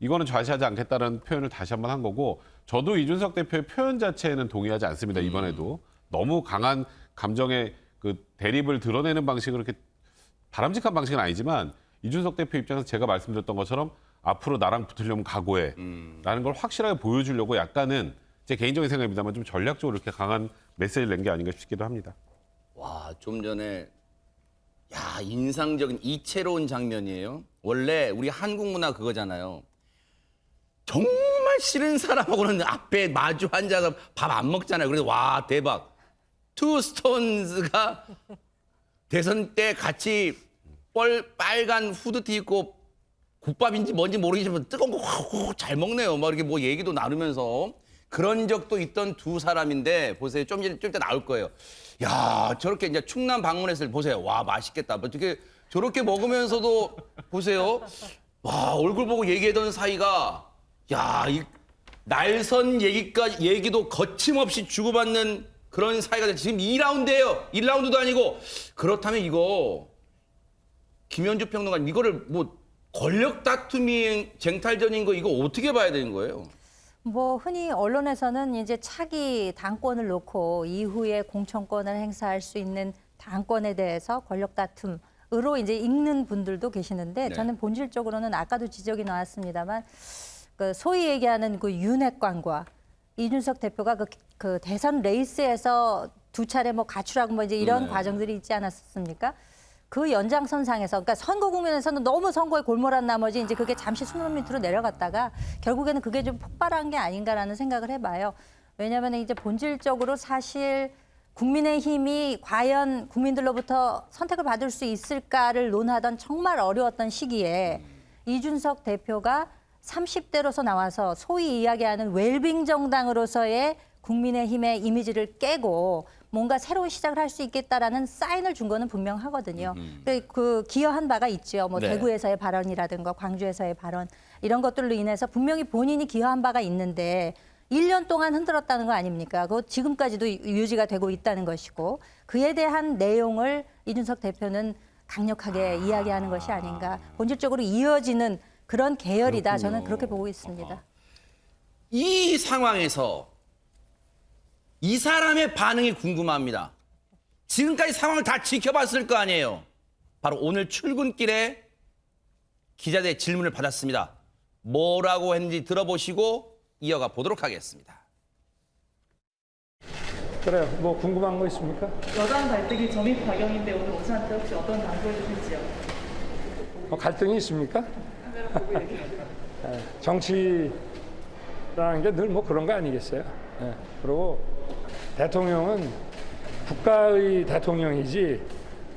이거는 좌시하지 않겠다는 표현을 다시 한번 한 거고 저도 이준석 대표의 표현 자체에는 동의하지 않습니다. 이번에도 너무 강한 감정의 그 대립을 드러내는 방식으로 이렇게 바람직한 방식은 아니지만 이준석 대표 입장에서 제가 말씀드렸던 것처럼 앞으로 나랑 붙으려면 각오해 라는 걸 확실하게 보여주려고 약간은 제 개인적인 생각입니다만 좀 전략적으로 이렇게 강한 메시지를 낸 게 아닌가 싶기도 합니다. 와, 좀 전에 인상적인 이채로운 장면이에요. 원래 우리 한국 문화 그거잖아요. 정말 싫은 사람하고는 앞에 마주 앉아서 밥 안 먹잖아요. 그래서 와 대박. 투스톤스가 대선 때 같이 빨간 후드티 입고 국밥인지 뭔지 모르겠지만 뜨거운 거 확 잘 먹네요. 막 이렇게 뭐 얘기도 나누면서 그런 적도 있던 두 사람인데 보세요. 좀 이따 나올 거예요. 야 저렇게 이제 충남 방문했을 때 보세요. 와 맛있겠다. 어떻게 저렇게 먹으면서도 보세요. 와 얼굴 보고 얘기하던 사이가 야 이 날선 얘기도 거침없이 주고받는 그런 사이가 돼. 지금 2라운드예요. 1라운드도 아니고. 그렇다면 이거 김현주 평론가님 이거를 뭐 권력 다툼이 쟁탈전인 거 이거 어떻게 봐야 되는 거예요? 뭐 흔히 언론에서는 이제 차기 당권을 놓고 이후에 공천권을 행사할 수 있는 당권에 대해서 권력 다툼으로 이제 읽는 분들도 계시는데 네. 저는 본질적으로는 아까도 지적이 나왔습니다만 그 소위 얘기하는 그 윤핵관과 이준석 대표가 그 대선 레이스에서 두 차례 뭐 가출하고 뭐 이제 이런 과정들이 있지 않았습니까? 그 연장선상에서, 그러니까 선거 국면에서는 너무 선거에 골몰한 나머지 이제 그게 잠시 수면 밑으로 내려갔다가 결국에는 그게 좀 폭발한 게 아닌가라는 생각을 해봐요. 왜냐하면 이제 본질적으로 사실 국민의힘이 과연 국민들로부터 선택을 받을 수 있을까를 논하던 정말 어려웠던 시기에 이준석 대표가 30대로서 나와서 소위 이야기하는 웰빙 정당으로서의 국민의힘의 이미지를 깨고 뭔가 새로운 시작을 할 수 있겠다라는 사인을 준 거는 분명하거든요. 그 기여한 바가 있죠. 뭐 네. 대구에서의 발언이라든가 광주에서의 발언 이런 것들로 인해서 분명히 본인이 기여한 바가 있는데 1년 동안 흔들었다는 거 아닙니까? 그거 지금까지도 유지가 되고 있다는 것이고 그에 대한 내용을 이준석 대표는 강력하게 이야기하는 것이 아닌가. 본질적으로 이어지는 그런 계열이다. 저는 그렇게 보고 있습니다. 이 상황에서 이 사람의 반응이 궁금합니다. 지금까지 상황을 다 지켜봤을 거 아니에요. 바로 오늘 출근길에 기자들의 질문을 받았습니다. 뭐라고 했는지 들어보시고 이어가 보도록 하겠습니다. 그래요. 뭐 궁금한 거 있습니까? 여당 갈등이 점입 과경인데 오늘 오찬 때 혹시 어떤 당부해 주실지요? 갈등이 있습니까? 정치라는 게 늘 뭐 그런 거 아니겠어요? 그리고 대통령은 국가의 대통령이지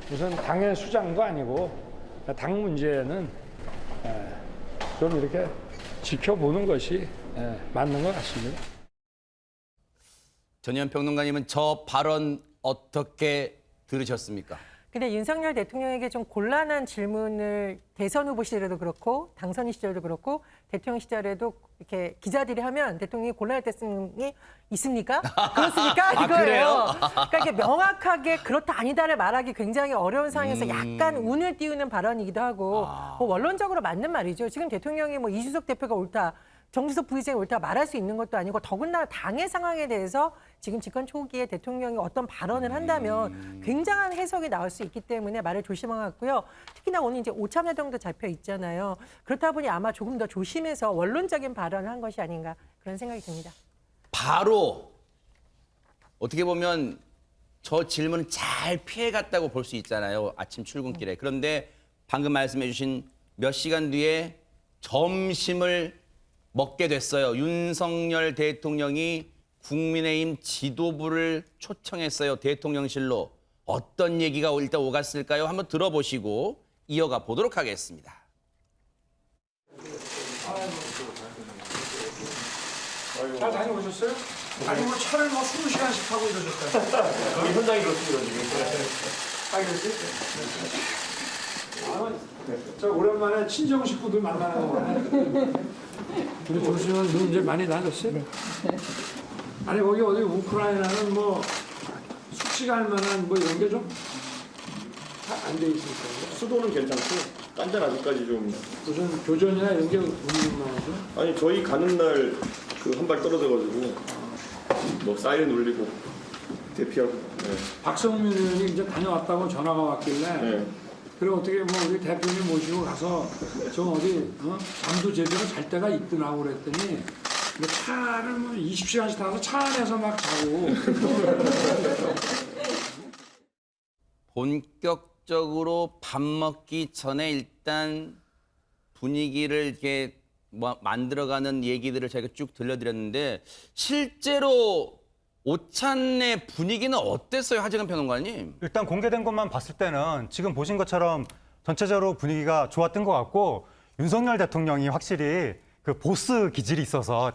무슨 당의 수장도 아니고 당 문제는 좀 이렇게 지켜보는 것이 맞는 것 같습니다. 전현 평론가님은 저 발언 어떻게 들으셨습니까? 근데 윤석열 대통령에게 좀 곤란한 질문을 대선 후보 시절에도 그렇고 당선 시절에도 그렇고 대통령 시절에도 이렇게 기자들이 하면 대통령이 곤란할 때이 있습니까? 그렇습니까? 이거예요. 그래요? 그러니까 이게 명확하게 그렇다 아니다를 말하기 굉장히 어려운 상황에서 약간 운을 띄우는 발언이기도 하고 뭐 원론적으로 맞는 말이죠. 지금 대통령이 뭐 이준석 대표가 옳다. 정진석 부의장이 옳다 말할 수 있는 것도 아니고 더군다나 당의 상황에 대해서 지금 집권 초기에 대통령이 어떤 발언을 한다면 굉장한 해석이 나올 수 있기 때문에 말을 조심한 것 같고요. 특히나 오늘 이제 오참여정도 잡혀 있잖아요. 그렇다 보니 아마 조금 더 조심해서 원론적인 발언을 한 것이 아닌가 그런 생각이 듭니다. 바로 어떻게 보면 저 질문은 잘 피해갔다고 볼 수 있잖아요. 아침 출근길에. 그런데 방금 말씀해 주신 몇 시간 뒤에 점심을 먹게 됐어요. 윤석열 대통령이 국민의힘 지도부를 초청했어요. 대통령실로. 어떤 얘기가 일단 오갔을까요? 한번 들어보시고 이어가 보도록 하겠습니다. 잘 다녀오셨어요? 아니 뭐 차를 뭐 20시간씩 타고 이러셨어요. 여기 현장이 그렇습니다 지금. 저 오랜만에 친정 식구들 만나는 거네. 우리 조수는 눈 이제 많이 나셨어요? 아니 거기 어디 우크라이나는 뭐 수치가 할 만한 뭐 이런 게 좀 안 돼 있으니까. 수도는 괜찮고 딴 데는 아직까지 좀 무슨 교전이나 이런 게 운영만 하죠? 아니 저희 가는 날 그 한 발 떨어져가지고 뭐 사이렌 울리고 대피하고. 박성민 의원이 이제 다녀왔다고 전화가 왔길래 네. 그래 어떻게 뭐 우리 대표님 모시고 가서 좀 어디 잠도 제대로 잘 때가 있더라고 그랬더니 뭐 차를 뭐 20시간씩 타서 차 안에서 막 자고. 본격적으로 밥 먹기 전에 일단 분위기를 이렇게 만들어가는 얘기들을 저희가 쭉 들려드렸는데 실제로 오찬의 분위기는 어땠어요, 하재근 평론가님? 일단 공개된 것만 봤을 때는 지금 보신 것처럼 전체적으로 분위기가 좋았던 것 같고 윤석열 대통령이 확실히 그 보스 기질이 있어서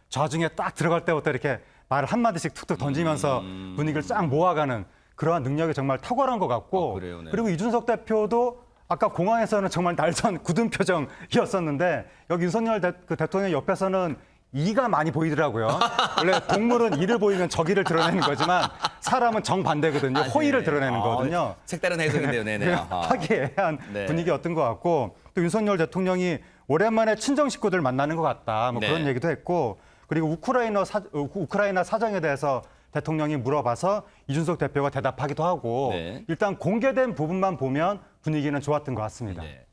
좌중에 딱 들어갈 때부터 이렇게 말을 한마디씩 툭툭 던지면서 분위기를 쫙 모아가는 그러한 능력이 정말 탁월한 것 같고 그래요, 네. 그리고 이준석 대표도 아까 공항에서는 정말 날선 굳은 표정이었었는데 여기 윤석열 대통령 옆에서는 이가 많이 보이더라고요. 원래 동물은 이를 보이면 저기를 드러내는 거지만 사람은 정반대거든요. 호의를 드러내는 거거든요. 색다른 해석인데요. 네네. 아하. 화기애애한 네. 분위기였던 것 같고 또 윤석열 대통령이 오랜만에 친정 식구들 만나는 것 같다. 뭐 네. 그런 얘기도 했고 그리고 우크라이나 사정에 대해서 대통령이 물어봐서 이준석 대표가 대답하기도 하고 네. 일단 공개된 부분만 보면 분위기는 좋았던 것 같습니다. 네.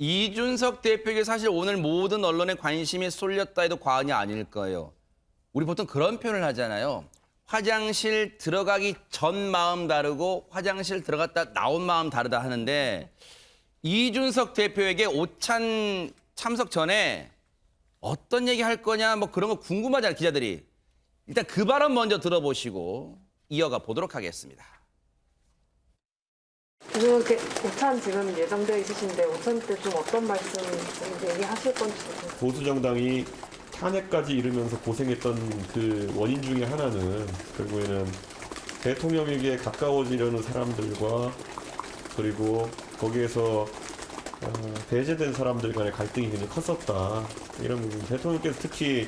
이준석 대표에게 사실 오늘 모든 언론의 관심이 쏠렸다 해도 과언이 아닐 거예요. 우리 보통 그런 표현을 하잖아요. 화장실 들어가기 전 마음 다르고 화장실 들어갔다 나온 마음 다르다 하는데 이준석 대표에게 오찬 참석 전에 어떤 얘기 할 거냐 뭐 그런 거 궁금하잖아요, 기자들이. 일단 그 발언 먼저 들어보시고 이어가 보도록 하겠습니다. 이렇게 오찬 지금 예정되어 있으신데 오찬 때 좀 어떤 말씀 얘기하실 건지. 보수 정당이 탄핵까지 이르면서 고생했던 그 원인 중에 하나는 결국에는 대통령에게 가까워지려는 사람들과 그리고 거기에서 배제된 사람들 간의 갈등이 굉장히 컸었다. 이런 부분 대통령께서 특히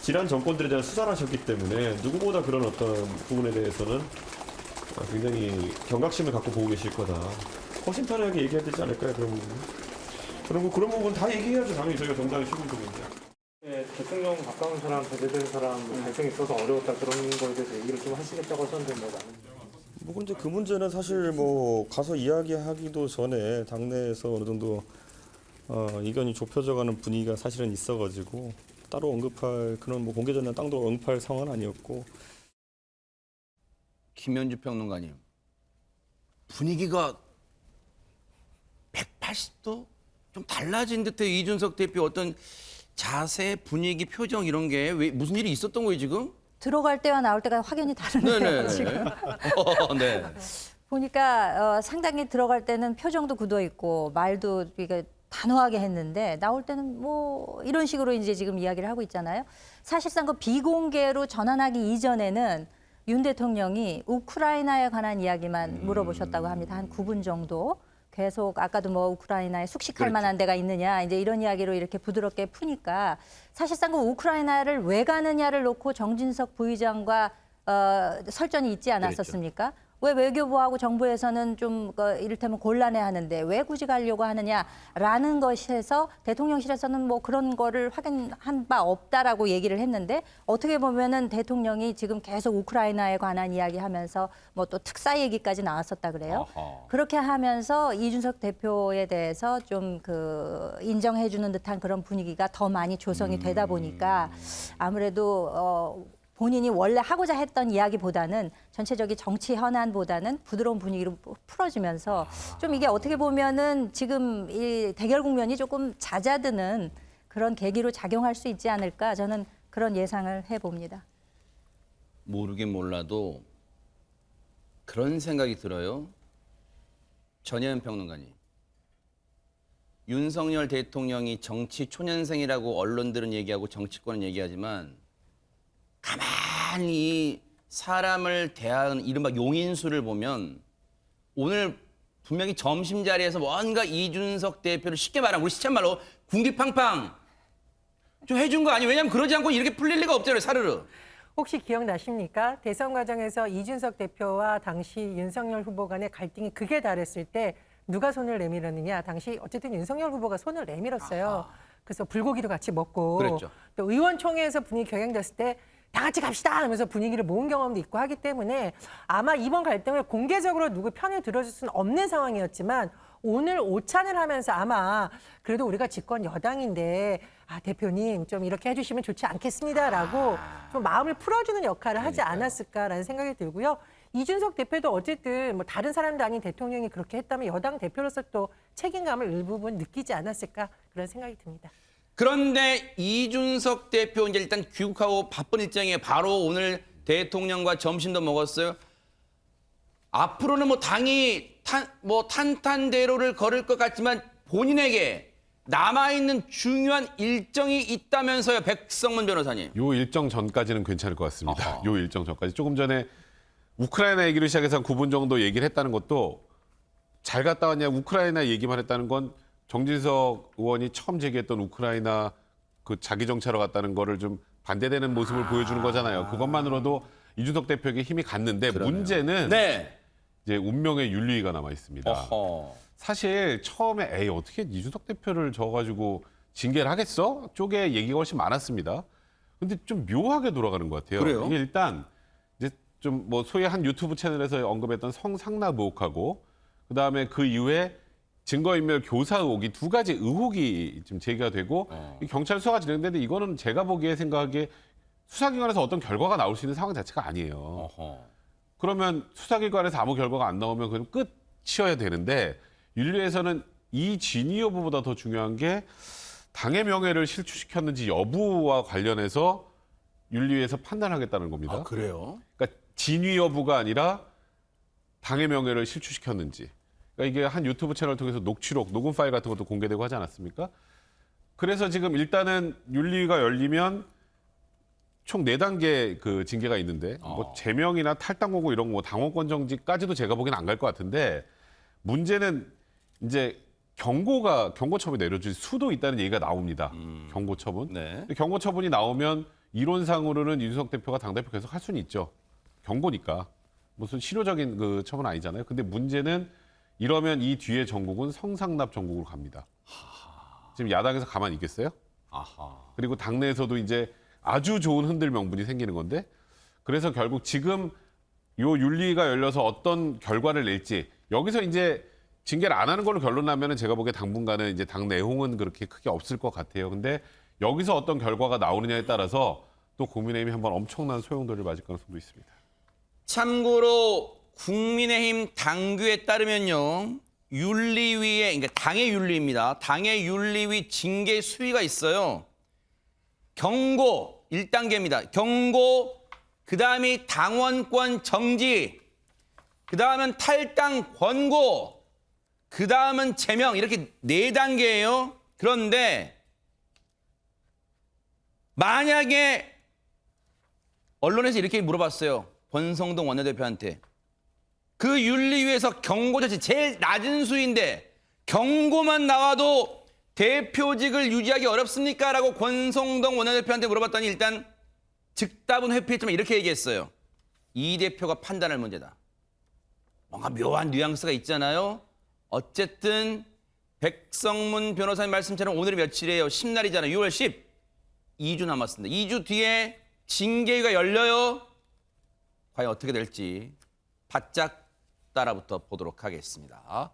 지난 정권들에 대한 수사를 하셨기 때문에 누구보다 그런 어떤 부분에 대해서는 굉장히 경각심을 갖고 보고 계실 거다. 허심탄회하게 얘기해야 되지 않을까요? 그런 부분 다 얘기해야죠. 당연히 저희가 정당의 책임자인데. 네, 대통령 가까운 사람, 배제된 사람, 갈등이 있어서 어려웠다 그런 거에 대해서 얘기를 좀 하시겠다고 하셨는데 뭐 나는. 뭐 근데 그 문제는 사실 뭐 가서 이야기하기도 전에 당내에서 어느 정도 의견이 좁혀져가는 분위기가 사실은 있어가지고 따로 언급할 그런 뭐 공개적인 땅도 언급할 상황은 아니었고. 김현주 평론가님, 분위기가 180도 좀 달라진 듯해. 이준석 대표 어떤 자세, 분위기, 표정 이런 게 왜 무슨 일이 있었던 거예요 지금? 들어갈 때와 나올 때가 확연히 다르네요. 네네. 지금. 네. 보니까 상당히 들어갈 때는 표정도 굳어 있고 말도 이게 단호하게 했는데 나올 때는 뭐 이런 식으로 이제 지금 이야기를 하고 있잖아요. 사실상 그 비공개로 전환하기 이전에는 윤 대통령이 우크라이나에 관한 이야기만 물어보셨다고 합니다. 한 9분 정도. 계속 아까도 뭐 우크라이나에 숙식할 그렇죠. 만한 데가 있느냐 이제 이런 이야기로 이렇게 부드럽게 푸니까 사실상 그 우크라이나를 왜 가느냐를 놓고 정진석 부의장과 설전이 있지 않았었습니까? 왜 외교부하고 정부에서는 좀 이를테면 곤란해하는데 왜 굳이 가려고 하느냐라는 것에서 대통령실에서는 뭐 그런 거를 확인한 바 없다라고 얘기를 했는데 어떻게 보면은 대통령이 지금 계속 우크라이나에 관한 이야기하면서 뭐 또 특사 얘기까지 나왔었다 그래요. 어허. 그렇게 하면서 이준석 대표에 대해서 좀 인정해주는 듯한 그런 분위기가 더 많이 조성이 되다 보니까 아무래도 본인이 원래 하고자 했던 이야기보다는 전체적인 정치 현안보다는 부드러운 분위기로 풀어지면서 좀 이게 어떻게 보면은 지금 이 대결 국면이 조금 잦아드는 그런 계기로 작용할 수 있지 않을까 저는 그런 예상을 해봅니다. 모르긴 몰라도 그런 생각이 들어요. 전혜연 평론가님. 윤석열 대통령이 정치 초년생이라고 언론들은 얘기하고 정치권은 얘기하지만 가만히 사람을 대하는 이른바 용인수를 보면 오늘 분명히 점심자리에서 뭔가 이준석 대표를 쉽게 말하면 우리 시쳇말로 궁디팡팡 좀 해준 거 아니에요? 왜냐하면 그러지 않고 이렇게 풀릴 리가 없잖아요. 사르르. 혹시 기억나십니까? 대선 과정에서 이준석 대표와 당시 윤석열 후보 간의 갈등이 극에 달했을 때 누가 손을 내밀었느냐? 당시 어쨌든 윤석열 후보가 손을 내밀었어요. 그래서 불고기도 같이 먹고 그랬죠. 또 의원총회에서 분위기 격양됐을 때 다 같이 갑시다 하면서 분위기를 모은 경험도 있고 하기 때문에 아마 이번 갈등을 공개적으로 누구 편을 들어줄 수는 없는 상황이었지만 오늘 오찬을 하면서 아마 그래도 우리가 집권 여당인데 대표님 좀 이렇게 해주시면 좋지 않겠습니다라고 좀 마음을 풀어주는 역할을 하지 않았을까라는 생각이 들고요. 이준석 대표도 어쨌든 뭐 다른 사람도 아닌 대통령이 그렇게 했다면 여당 대표로서 또 책임감을 일부분 느끼지 않았을까 그런 생각이 듭니다. 그런데 이준석 대표 이제 일단 귀국하고 바쁜 일정에 바로 오늘 대통령과 점심도 먹었어요. 앞으로는 뭐 당이 탄탄대로를 걸을 것 같지만 본인에게 남아있는 중요한 일정이 있다면서요, 백성문 변호사님. 요 일정 전까지는 괜찮을 것 같습니다. 요 일정 전까지. 조금 전에 우크라이나 얘기를 시작해서 한 9분 정도 얘기를 했다는 것도 잘 갔다 왔냐 우크라이나 얘기만 했다는 건 정진석 의원이 처음 제기했던 우크라이나 그 자기 정체로 갔다는 거를 좀 반대되는 모습을 보여주는 거잖아요. 그것만으로도 이준석 대표에게 힘이 갔는데 문제는 네. 이제 운명의 윤리위가 남아 있습니다. 어허. 사실 처음에 에이 어떻게 이준석 대표를 져가지고 징계를 하겠어? 쪽에 얘기가 훨씬 많았습니다. 근데 좀 묘하게 돌아가는 것 같아요. 그래요? 이게 일단 이제 좀 뭐 소위 한 유튜브 채널에서 언급했던 성상납 의혹하고 그다음에 그 이후에 증거인멸 교사 의혹이 두 가지 의혹이 지금 제기가 되고 이 경찰 수사가 진행되는데 이거는 제가 보기에 생각하기에 수사기관에서 어떤 결과가 나올 수 있는 상황 자체가 아니에요. 어허. 그러면 수사기관에서 아무 결과가 안 나오면 그럼 끝이어야 되는데 윤리에서는 이 진위 여부보다 더 중요한 게 당의 명예를 실추시켰는지 여부와 관련해서 윤리위에서 판단하겠다는 겁니다. 아, 그래요? 그러니까 진위 여부가 아니라 당의 명예를 실추시켰는지. 그러니까 이게 한 유튜브 채널 통해서 녹취록, 녹음 파일 같은 것도 공개되고 하지 않았습니까? 그래서 지금 일단은 윤리위가 열리면 총 4단계 그 징계가 있는데 뭐 제명이나 탈당 공고 이런 거 당원권 정지까지도 제가 보기엔 안 갈 것 같은데 문제는 이제 경고 처분이 내려질 수도 있다는 얘기가 나옵니다. 경고 처분. 네. 경고 처분이 나오면 이론상으로는 이준석 대표가 당대표 계속 할 수는 있죠. 경고니까. 무슨 실효적인 그 처분 아니잖아요. 근데 문제는 이러면 이 뒤에 전국은 성상납 전국으로 갑니다. 지금 야당에서 가만히 있겠어요? 아하. 그리고 당내에서도 이제 아주 좋은 흔들 명분이 생기는 건데 그래서 결국 지금 요 윤리가 열려서 어떤 결과를 낼지 여기서 이제 징계를 안 하는 걸로 결론 나면은 제가 보기에 당분간은 이제 당 내용은 그렇게 크게 없을 것 같아요. 근데 여기서 어떤 결과가 나오느냐에 따라서 또 국민의힘이 한번 엄청난 소용돌이를 맞을 가능성도 있습니다. 참고로 국민의힘 당규에 따르면요. 윤리위에, 그러니까 당의 윤리입니다. 당의 윤리위 징계 수위가 있어요. 경고 1단계입니다. 경고, 그다음이 당원권 정지, 그다음은 탈당 권고, 그다음은 제명 이렇게 4단계예요. 그런데 만약에 언론에서 이렇게 물어봤어요. 권성동 원내대표한테. 그 윤리위에서 경고 자체 제일 낮은 수위인데 경고만 나와도 대표직을 유지하기 어렵습니까? 라고 권성동 원내대표한테 물어봤더니 일단 즉답은 회피했지만 이렇게 얘기했어요. 이 대표가 판단할 문제다. 뭔가 묘한 뉘앙스가 있잖아요. 어쨌든 백성문 변호사님 말씀처럼 오늘이 며칠이에요? 10날이잖아요. 6월 10. 2주 남았습니다. 2주 뒤에 징계위가 열려요. 과연 어떻게 될지 바짝 따라붙어 보도록 하겠습니다.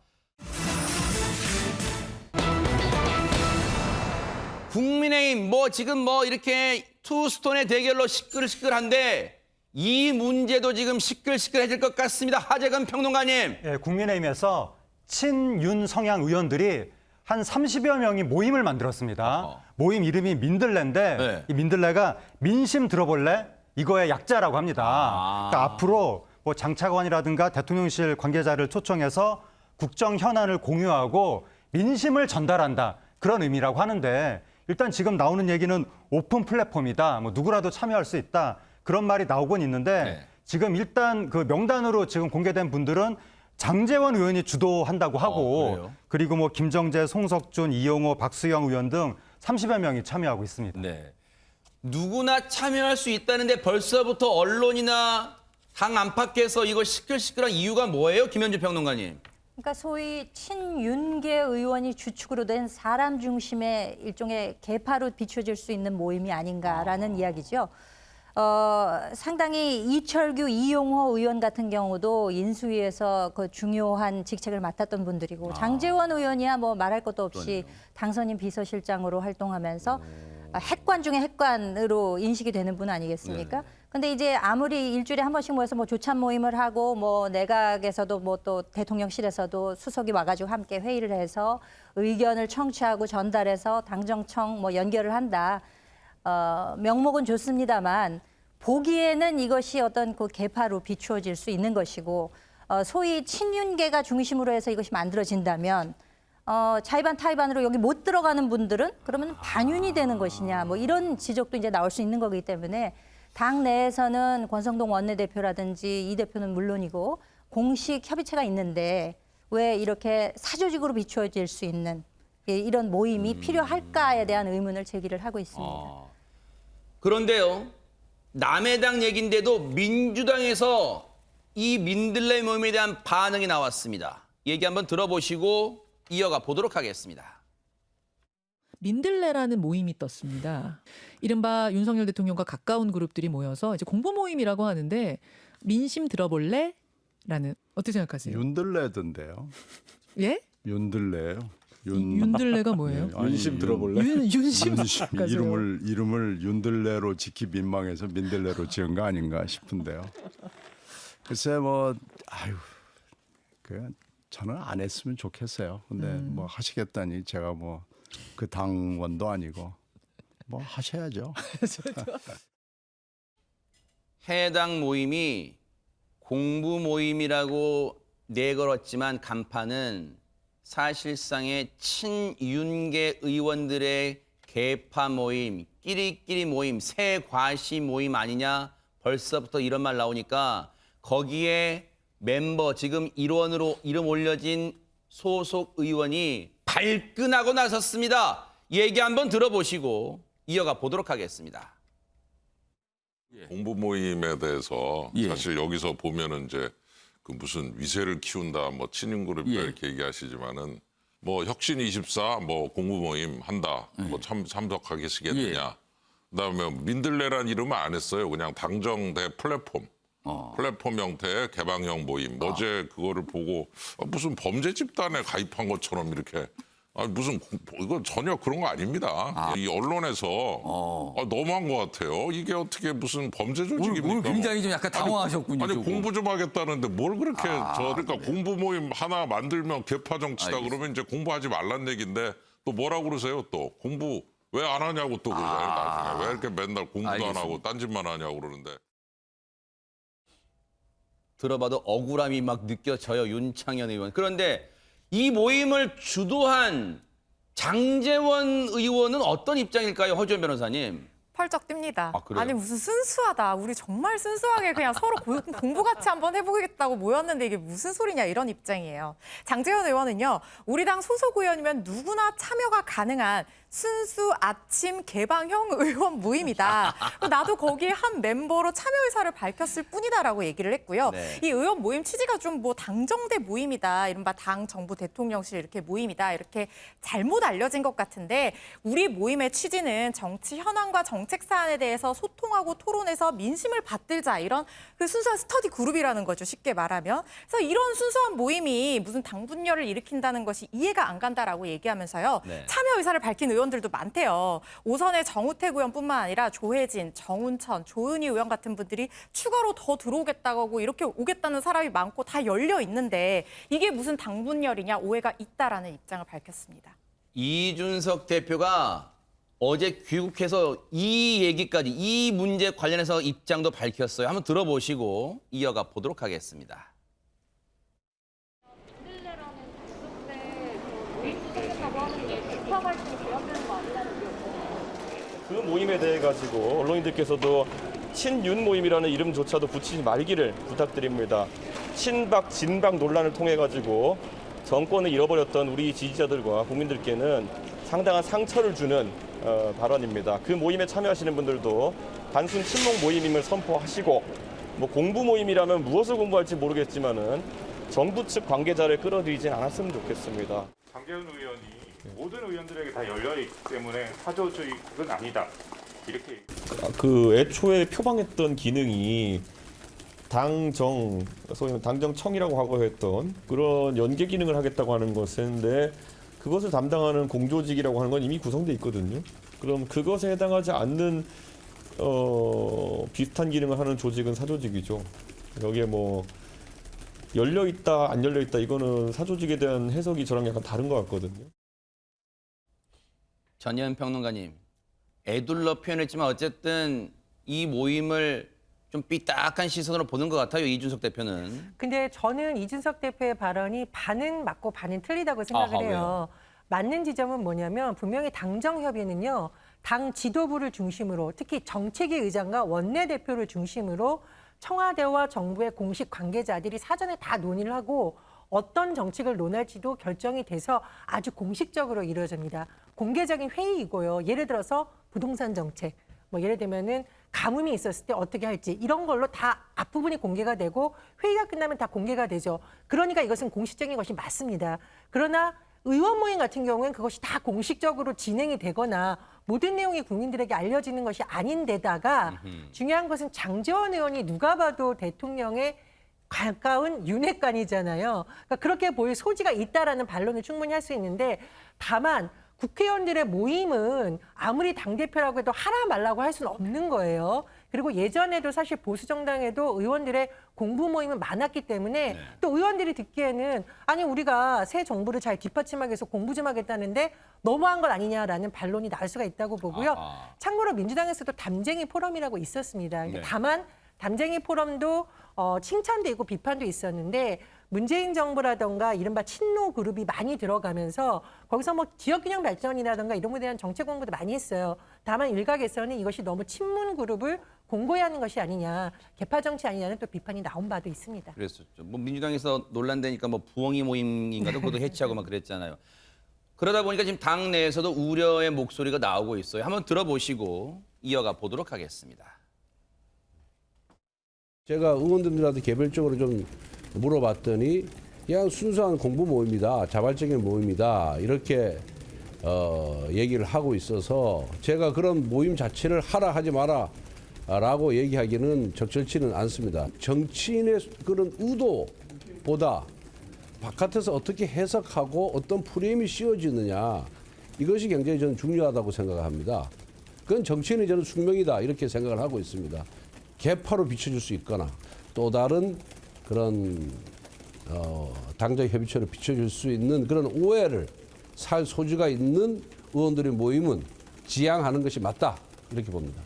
국민의힘 지금 이렇게 투스톤의 대결로 시끌시끌한데 이 문제도 지금 시끌시끌해질 것 같습니다. 하재근 평론가님. 예, 국민의힘에서 친윤 성향 의원들이 한 30여 명이 모임을 만들었습니다. 모임 이름이 민들레인데 네. 이 민들레가 민심 들어볼래? 이거의 약자라고 합니다. 그러니까 앞으로 뭐 장차관이라든가 대통령실 관계자를 초청해서 국정 현안을 공유하고 민심을 전달한다. 그런 의미라고 하는데 일단 지금 나오는 얘기는 오픈 플랫폼이다. 뭐 누구라도 참여할 수 있다. 그런 말이 나오곤 있는데 네. 지금 일단 그 명단으로 지금 공개된 분들은 장제원 의원이 주도한다고 하고 그리고 뭐 김정재, 송석준, 이용호, 박수영 의원 등 30여 명이 참여하고 있습니다. 네. 누구나 참여할 수 있다는데 벌써부터 언론이나 당 안팎에서 이거 시끌시끌한 이유가 뭐예요? 김현주 평론가님. 그러니까 소위 친윤계 의원이 주축으로 된 사람 중심의 일종의 계파로 비춰질 수 있는 모임이 아닌가라는 이야기죠. 상당히 이철규, 이용호 의원 같은 경우도 인수위에서 그 중요한 직책을 맡았던 분들이고 장제원 의원이야 뭐 말할 것도 없이 당선인 비서실장으로 활동하면서 핵관 중에 핵관으로 인식이 되는 분 아니겠습니까? 근데 이제 아무리 일주일에 한 번씩 모여서 뭐 조찬 모임을 하고 뭐 내각에서도 뭐 또 대통령실에서도 수석이 와가지고 함께 회의를 해서 의견을 청취하고 전달해서 당정청 뭐 연결을 한다. 명목은 좋습니다만 보기에는 이것이 어떤 그 계파로 비추어질 수 있는 것이고 소위 친윤계가 중심으로 해서 이것이 만들어진다면 자의반 타의반으로 여기 못 들어가는 분들은 그러면 반윤이 되는 것이냐 뭐 이런 지적도 이제 나올 수 있는 거기 때문에 당 내에서는 권성동 원내대표라든지 이 대표는 물론이고 공식 협의체가 있는데 왜 이렇게 사조직으로 비추어질 수 있는 이런 모임이 필요할까에 대한 의문을 제기를 하고 있습니다. 그런데요, 남의 당 얘기인데도 민주당에서 이 민들레 모임에 대한 반응이 나왔습니다. 얘기 한번 들어보시고 이어가 보도록 하겠습니다. 민들레라는 모임이 떴습니다. 이른바 윤석열 대통령과 가까운 그룹들이 모여서 이제 공부 모임이라고 하는데 민심 들어볼래? 라는 어떻게 생각하세요? 윤들레던데요. 예? 윤들레요. 윤들레가 뭐예요? 윤심 들어볼래? 윤심. 이름을 윤들레로 지키 민망해서 민들레로 지은 거 아닌가 싶은데요. 글쎄 뭐 저는 안 했으면 좋겠어요. 근데 뭐 하시겠다니 제가 뭐 그 당원도 아니고 뭐 하셔야죠. 해당 모임이 공부 모임이라고 내걸었지만 간판은 사실상의 친윤계 의원들의 개파 모임, 끼리끼리 모임, 새과시 모임 아니냐 벌써부터 이런 말 나오니까 거기에 멤버 지금 일원으로 이름 올려진 소속 의원이 발끈하고 나섰습니다. 얘기 한번 들어보시고 이어가 보도록 하겠습니다. 공부 모임에 대해서 예. 사실 여기서 보면은 이제 그 무슨 위세를 키운다, 뭐 친윤그룹 이렇게 얘기하시지만은 뭐 혁신24 뭐 공부 모임 한다, 뭐 참석하시겠느냐. 그다음에 민들레란 이름은 안 했어요. 그냥 당정대 플랫폼. 플랫폼 형태의 개방형 모임. 어제 그거를 보고 무슨 범죄 집단에 가입한 것처럼 이렇게 무슨 이거 전혀 그런 거 아닙니다. 이 언론에서 너무한 것 같아요. 이게 어떻게 무슨 범죄 조직입니까? 오늘 굉장히 좀 약간 당황하셨군요. 아니 조금. 공부 좀 하겠다는데 뭘 그렇게 그러니까 공부 모임 하나 만들면 개파 정치다 그러면 이제 공부하지 말란 얘기인데 또 뭐라고 그러세요? 또 공부 왜 안 하냐고 또 그래요. 나중에 왜 이렇게 맨날 공부도 안 하고 딴짓만 하냐고 그러는데. 들어봐도 억울함이 막 느껴져요, 윤창현 의원. 그런데 이 모임을 주도한 장제원 의원은 어떤 입장일까요, 허주연 변호사님? 펄쩍 뜁니다. 그래요? 아니 무슨 순수하다. 우리 정말 순수하게 그냥 서로 공부 같이 한번 해보겠다고 모였는데 이게 무슨 소리냐 이런 입장이에요. 장제원 의원은요. 우리 당 소속 의원이면 누구나 참여가 가능한 순수 아침 개방형 의원 모임이다. 나도 거기에 한 멤버로 참여 의사를 밝혔을 뿐이다라고 얘기를 했고요. 네. 이 의원 모임 취지가 좀 뭐 당정대 모임이다. 이른바 당 정부 대통령실 이렇게 모임이다. 이렇게 잘못 알려진 것 같은데 우리 모임의 취지는 정치 현황과 정책 사안에 대해서 소통하고 토론해서 민심을 받들자 이런 그 순수한 스터디 그룹이라는 거죠. 쉽게 말하면. 그래서 이런 순수한 모임이 무슨 당 분열을 일으킨다는 것이 이해가 안 간다라고 얘기하면서요. 네. 참여 의사를 밝힌 의원들도 많대요. 오선의 정우택 의원뿐만 아니라 조혜진, 정운천, 조은희 의원 같은 분들이 추가로 더 들어오겠다고 하고 이렇게 오겠다는 사람이 많고 다 열려 있는데 이게 무슨 당 분열이냐 오해가 있다라는 입장을 밝혔습니다. 이준석 대표가 어제 귀국해서 이 얘기까지, 이 문제 관련해서 입장도 밝혔어요. 한번 들어보시고 이어가 보도록 하겠습니다. 그 모임에 대해 가지고 언론인들께서도 친윤 모임이라는 이름조차도 붙이지 말기를 부탁드립니다. 친박 진박 논란을 통해 가지고 정권을 잃어버렸던 우리 지지자들과 국민들께는 상당한 상처를 주는 발언입니다. 그 모임에 참여하시는 분들도 단순 친목 모임임을 선포하시고 뭐 공부 모임이라면 무엇을 공부할지 모르겠지만은 정부 측 관계자를 끌어들이진 않았으면 좋겠습니다. 장제원 의원이 모든 의원들에게 다 열려있기 때문에 사조직은 아니다. 이렇게 그 애초에 표방했던 기능이 당정, 소위 당정청이라고 과거했던 그런 연계 기능을 하겠다고 하는 것인데 그것을 담당하는 공조직이라고 하는 건 이미 구성돼 있거든요. 그럼 그것에 해당하지 않는 비슷한 기능을 하는 조직은 사조직이죠. 여기에 뭐 열려 있다, 안 열려 있다 이거는 사조직에 대한 해석이 저랑 약간 다른 것 같거든요. 전현 평론가님, 애둘러 표현했지만 어쨌든 이 모임을 좀 삐딱한 시선으로 보는 것 같아요, 이준석 대표는. 근데 저는 이준석 대표의 발언이 반은 맞고 반은 틀리다고 생각을 아하, 해요. 왜요? 맞는 지점은 뭐냐면 분명히 당정협의는요. 당 지도부를 중심으로 특히 정책위 의장과 원내대표를 중심으로 청와대와 정부의 공식 관계자들이 사전에 다 논의를 하고 어떤 정책을 논할지도 결정이 돼서 아주 공식적으로 이루어집니다. 공개적인 회의이고요. 예를 들어서 부동산 정책, 뭐 예를 들면은 가뭄이 있었을 때 어떻게 할지 이런 걸로 다 앞부분이 공개가 되고 회의가 끝나면 다 공개가 되죠. 그러니까 이것은 공식적인 것이 맞습니다. 그러나 의원 모임 같은 경우는 그것이 다 공식적으로 진행이 되거나 모든 내용이 국민들에게 알려지는 것이 아닌데다가 중요한 것은 장제원 의원이 누가 봐도 대통령의 가까운 윤핵관이잖아요. 그러니까 그렇게 보일 소지가 있다라는 반론을 충분히 할 수 있는데 다만 국회의원들의 모임은 아무리 당대표라고 해도 하라 말라고 할 수는 없는 거예요. 그리고 예전에도 사실 보수정당에도 의원들의 공부 모임은 많았기 때문에 또 의원들이 듣기에는 아니 우리가 새 정부를 잘 뒷받침하기 위해서 공부 좀 하겠다는데 너무한 것 아니냐라는 반론이 나올 수가 있다고 보고요. 참고로 민주당에서도 담쟁이 포럼이라고 있었습니다. 그러니까 다만 담쟁이 포럼도 칭찬도 있고 비판도 있었는데 문재인 정부라든가 이른바 친노 그룹이 많이 들어가면서 거기서 뭐 지역균형 발전이라든가 이런 것에 대한 정책 공부도 많이 했어요. 다만 일각에서는 이것이 너무 친문 그룹을 공고히 하는 것이 아니냐, 개파 정치 아니냐는 또 비판이 나온 바도 있습니다. 그랬었죠. 뭐 민주당에서 논란되니까 뭐 부엉이 모임인가도 그것도 해체하고 막 그랬잖아요. 그러다 보니까 지금 당 내에서도 우려의 목소리가 나오고 있어요. 한번 들어보시고 이어가 보도록 하겠습니다. 제가 의원들한테 개별적으로 좀 물어봤더니 그냥 순수한 공부 모임이다, 자발적인 모임이다 이렇게 얘기를 하고 있어서 제가 그런 모임 자체를 하라 하지 마라 라고 얘기하기는 적절치는 않습니다. 정치인의 그런 의도보다 바깥에서 어떻게 해석하고 어떤 프레임이 씌워지느냐 이것이 굉장히 저는 중요하다고 생각합니다. 그건 정치인의 저는 숙명이다 이렇게 생각을 하고 있습니다. 개파로 비춰줄 수 있거나 또 다른 그런 당적 협의체로 비춰줄 수 있는 그런 오해를 살 소지가 있는 의원들의 모임은 지양하는 것이 맞다 이렇게 봅니다.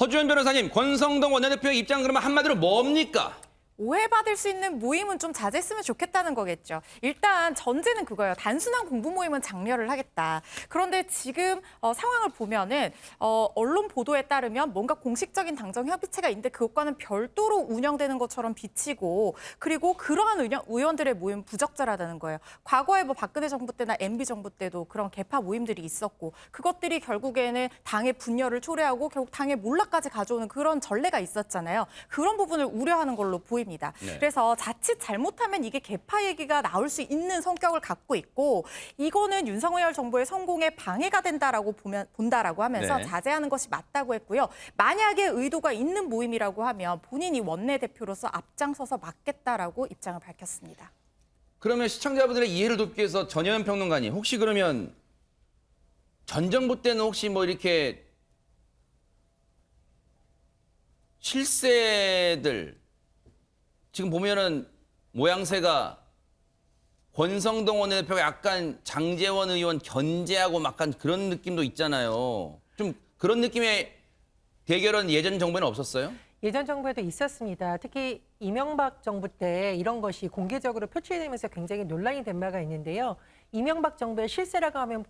허주현 변호사님, 권성동 원내대표의 입장 그러면 한마디로 뭡니까? 오해받을 수 있는 모임은 좀 자제했으면 좋겠다는 거겠죠. 일단 전제는 그거예요. 단순한 공부 모임은 장려를 하겠다. 그런데 지금 상황을 보면은 언론 보도에 따르면 뭔가 공식적인 당정 협의체가 있는데 그것과는 별도로 운영되는 것처럼 비치고 그리고 그러한 의원들의 모임 부적절하다는 거예요. 과거에 뭐 박근혜 정부 때나 MB 정부 때도 그런 개파 모임들이 있었고 그것들이 결국에는 당의 분열을 초래하고 결국 당의 몰락까지 가져오는 그런 전례가 있었잖아요. 그런 부분을 우려하는 걸로 보입니다. 네. 그래서 자칫 잘못하면 이게 개파 얘기가 나올 수 있는 성격을 갖고 있고 이거는 윤석열 정부의 성공에 방해가 된다라고 본다라고 하면서 네. 자제하는 것이 맞다고 했고요. 만약에 의도가 있는 모임이라고 하면 본인이 원내대표로서 앞장서서 막겠다라고 입장을 밝혔습니다. 그러면 시청자분들의 이해를 돕기 위해서 전혜연 평론가님, 혹시 그러면 전 정부 때는 혹시 뭐 이렇게 실세들 지금 보면은 모양새가 권성동 원내대표가 약간 장제원 의원 견제하고 약간 그런 느낌도 있잖아요. 좀 그런 느낌의 대결은 예전 정부에는 없었어요? 예전 정부에도 있었습니다. 특히 이명박 정부 때 이런 것이 공개적으로 표출되면서 굉장히 논란이 된 바가 있는데요. 이명박 정부의 실세라고 하면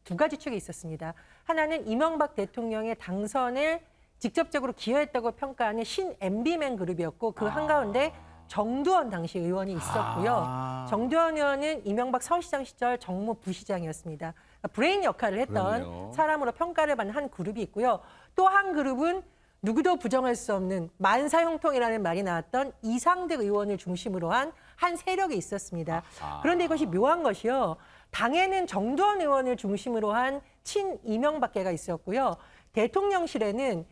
두 가지 축이 있었습니다. 하나는 이명박 대통령의 당선을 직접적으로 기여했다고 평가하는 신 MB맨 그룹이었고 그 한가운데 정두원 당시 의원이 있었고요. 정두원 의원은 이명박 서울시장 시절 정무 부시장이었습니다. 그러니까 브레인 역할을 했던 그렇네요. 사람으로 평가를 받는 한 그룹이 있고요. 또 한 그룹은 누구도 부정할 수 없는 만사형통이라는 말이 나왔던 이상득 의원을 중심으로 한 세력이 있었습니다. 그런데 이것이 묘한 것이요. 당에는 정두원 의원을 중심으로 한 친 이명박계가 있었고요. 대통령실에는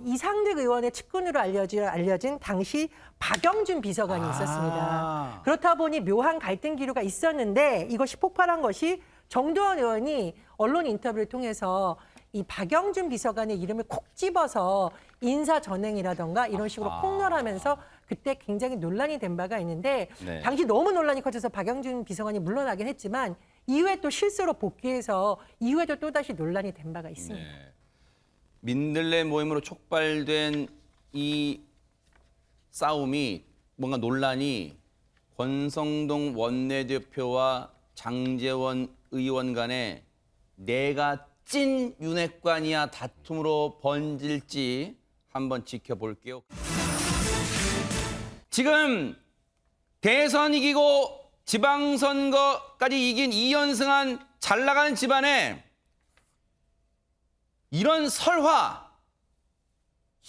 이상득 의원의 측근으로 알려진 당시 박영준 비서관이 있었습니다. 그렇다 보니 묘한 갈등 기류가 있었는데 이것이 폭발한 것이 정두원 의원이 언론 인터뷰를 통해서 이 박영준 비서관의 이름을 콕 집어서 인사 전횡이라던가 이런 식으로 폭로하면서 그때 굉장히 논란이 된 바가 있는데 네. 당시 너무 논란이 커져서 박영준 비서관이 물러나긴 했지만 이후에 또 실수로 복귀해서 이후에도 또다시 논란이 된 바가 있습니다. 네. 민들레 모임으로 촉발된 이 싸움이 뭔가 논란이 권성동 원내대표와 장제원 의원 간의 내가 찐 윤핵관이야 다툼으로 번질지 한번 지켜볼게요. 지금 대선 이기고 지방선거까지 이긴 2연승한 잘 나가는 집안에 이런 설화,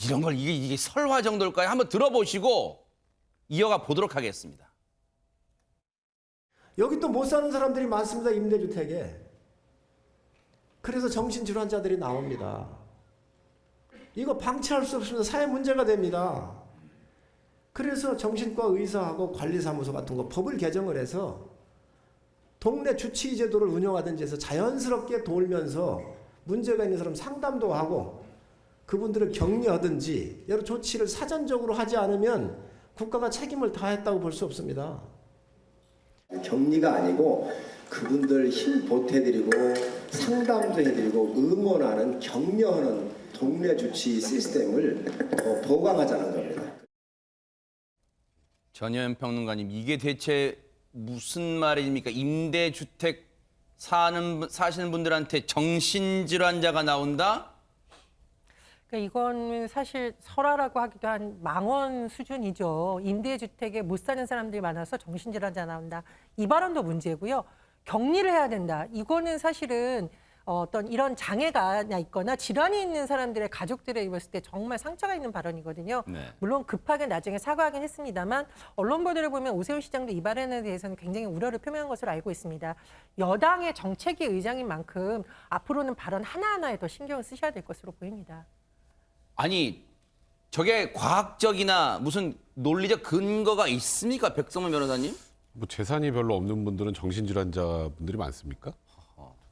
이런 걸 이게 설화 정도일까요? 한번 들어보시고 이어가 보도록 하겠습니다. 여기 또 못 사는 사람들이 많습니다. 임대주택에. 그래서 정신질환자들이 나옵니다. 이거 방치할 수 없습니다. 사회 문제가 됩니다. 그래서 정신과 의사하고 관리사무소 같은 거 법을 개정을 해서 동네 주치의 제도를 운영하든지 해서 자연스럽게 돌면서 문제가 있는 사람 상담도 하고 그분들을 격려하든지 여러 조치를 사전적으로 하지 않으면 국가가 책임을 다했다고 볼 수 없습니다. 격리가 아니고 그분들 힘 보태드리고 상담도 해드리고 응원하는 격려하는 동네 주치 시스템을 보강하자는 겁니다. 전현 평론가님, 이게 대체 무슨 말입니까? 임대주택 사시는 분들한테 정신질환자가 나온다? 그러니까 이건 사실 설화라고 하기도 한 망언 수준이죠. 임대주택에 못 사는 사람들이 많아서 정신질환자 나온다. 이 발언도 문제고요. 격리를 해야 된다. 이거는 사실은 어떤 이런 장애가 있거나 질환이 있는 사람들의 가족들에 입었을 때 정말 상처가 있는 발언이거든요. 네. 물론 급하게 나중에 사과하긴 했습니다만 언론 보도를 보면 오세훈 시장도 이 발언에 대해서는 굉장히 우려를 표명한 것으로 알고 있습니다. 여당의 정책위 의장인 만큼 앞으로는 발언 하나하나에 더 신경을 쓰셔야 될 것으로 보입니다. 아니, 저게 과학적이나 무슨 논리적 근거가 있습니까? 백성문 변호사님? 뭐 재산이 별로 없는 분들은 정신질환자 분들이 많습니까?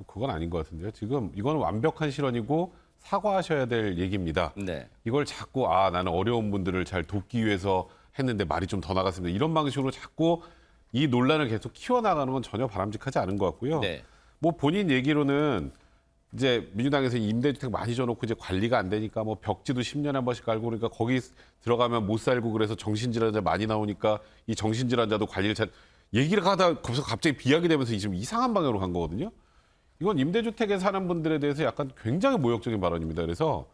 그건 아닌 것 같은데요. 지금 이건 완벽한 실언이고 사과하셔야 될 얘기입니다. 네. 이걸 자꾸 나는 어려운 분들을 잘 돕기 위해서 했는데 말이 좀 더 나갔습니다. 이런 방식으로 자꾸 이 논란을 계속 키워나가는 건 전혀 바람직하지 않은 것 같고요. 네. 뭐 본인 얘기로는 이제 민주당에서 임대주택 많이 줘놓고 이제 관리가 안 되니까 뭐 벽지도 10년에 한 번씩 깔고 그러니까 거기 들어가면 못 살고 그래서 정신질환자 많이 나오니까 이 정신질환자도 관리를 잘 얘기를 하다 거기서 갑자기 비약이 되면서 지금 이상한 방향으로 간 거거든요. 이건 임대주택에 사는 분들에 대해서 약간 굉장히 모욕적인 발언입니다. 그래서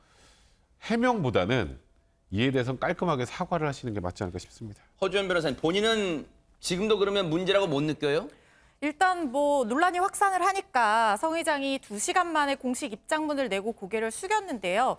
해명보다는 이에 대해서는 깔끔하게 사과를 하시는 게 맞지 않을까 싶습니다. 허주연 변호사님, 본인은 지금도 그러면 문제라고 못 느껴요? 일단 뭐 논란이 확산을 하니까 성 의장이 2시간 만에 공식 입장문을 내고 고개를 숙였는데요.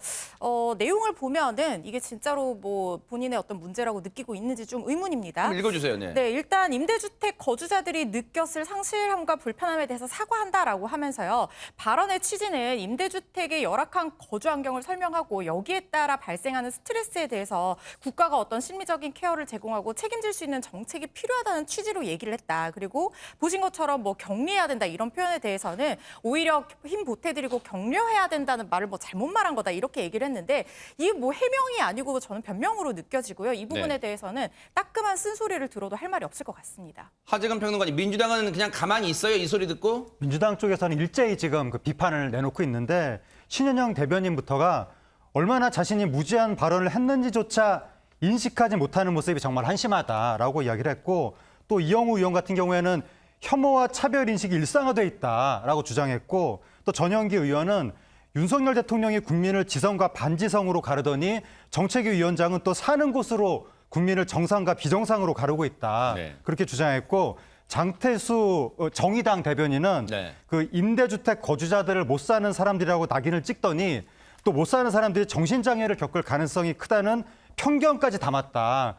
내용을 보면은 이게 진짜로 뭐 본인의 어떤 문제라고 느끼고 있는지 좀 의문입니다. 한번 읽어주세요. 네. 네, 일단 임대주택 거주자들이 느꼈을 상실함과 불편함에 대해서 사과한다라고 하면서요. 발언의 취지는 임대주택의 열악한 거주 환경을 설명하고 여기에 따라 발생하는 스트레스에 대해서 국가가 어떤 심리적인 케어를 제공하고 책임질 수 있는 정책이 필요하다는 취지로 얘기를 했다. 그리고 보신 것처럼 뭐 격리해야 된다 이런 표현에 대해서는 오히려 힘 보태드리고 격려해야 된다는 말을 뭐 잘못 말한 거다 이렇게 얘기를 했는데 이게 뭐 해명이 아니고 저는 변명으로 느껴지고요. 이 부분에 네. 대해서는 따끔한 쓴소리를 들어도 할 말이 없을 것 같습니다. 하재근 평론가님, 민주당은 그냥 가만히 있어요? 이 소리 듣고? 민주당 쪽에서는 일제히 지금 그 비판을 내놓고 있는데 신현영 대변인부터가 얼마나 자신이 무지한 발언을 했는지조차 인식하지 못하는 모습이 정말 한심하다라고 이야기를 했고 또 이영우 의원 같은 경우에는 혐오와 차별 인식이 일상화돼 있다라고 주장했고 또 전영기 의원은 윤석열 대통령이 국민을 지성과 반지성으로 가르더니 정책위 위원장은 또 사는 곳으로 국민을 정상과 비정상으로 가르고 있다. 네. 그렇게 주장했고 장태수 정의당 대변인은 네. 그 임대주택 거주자들을 못 사는 사람들이라고 낙인을 찍더니 또 못 사는 사람들이 정신장애를 겪을 가능성이 크다는 편견까지 담았다.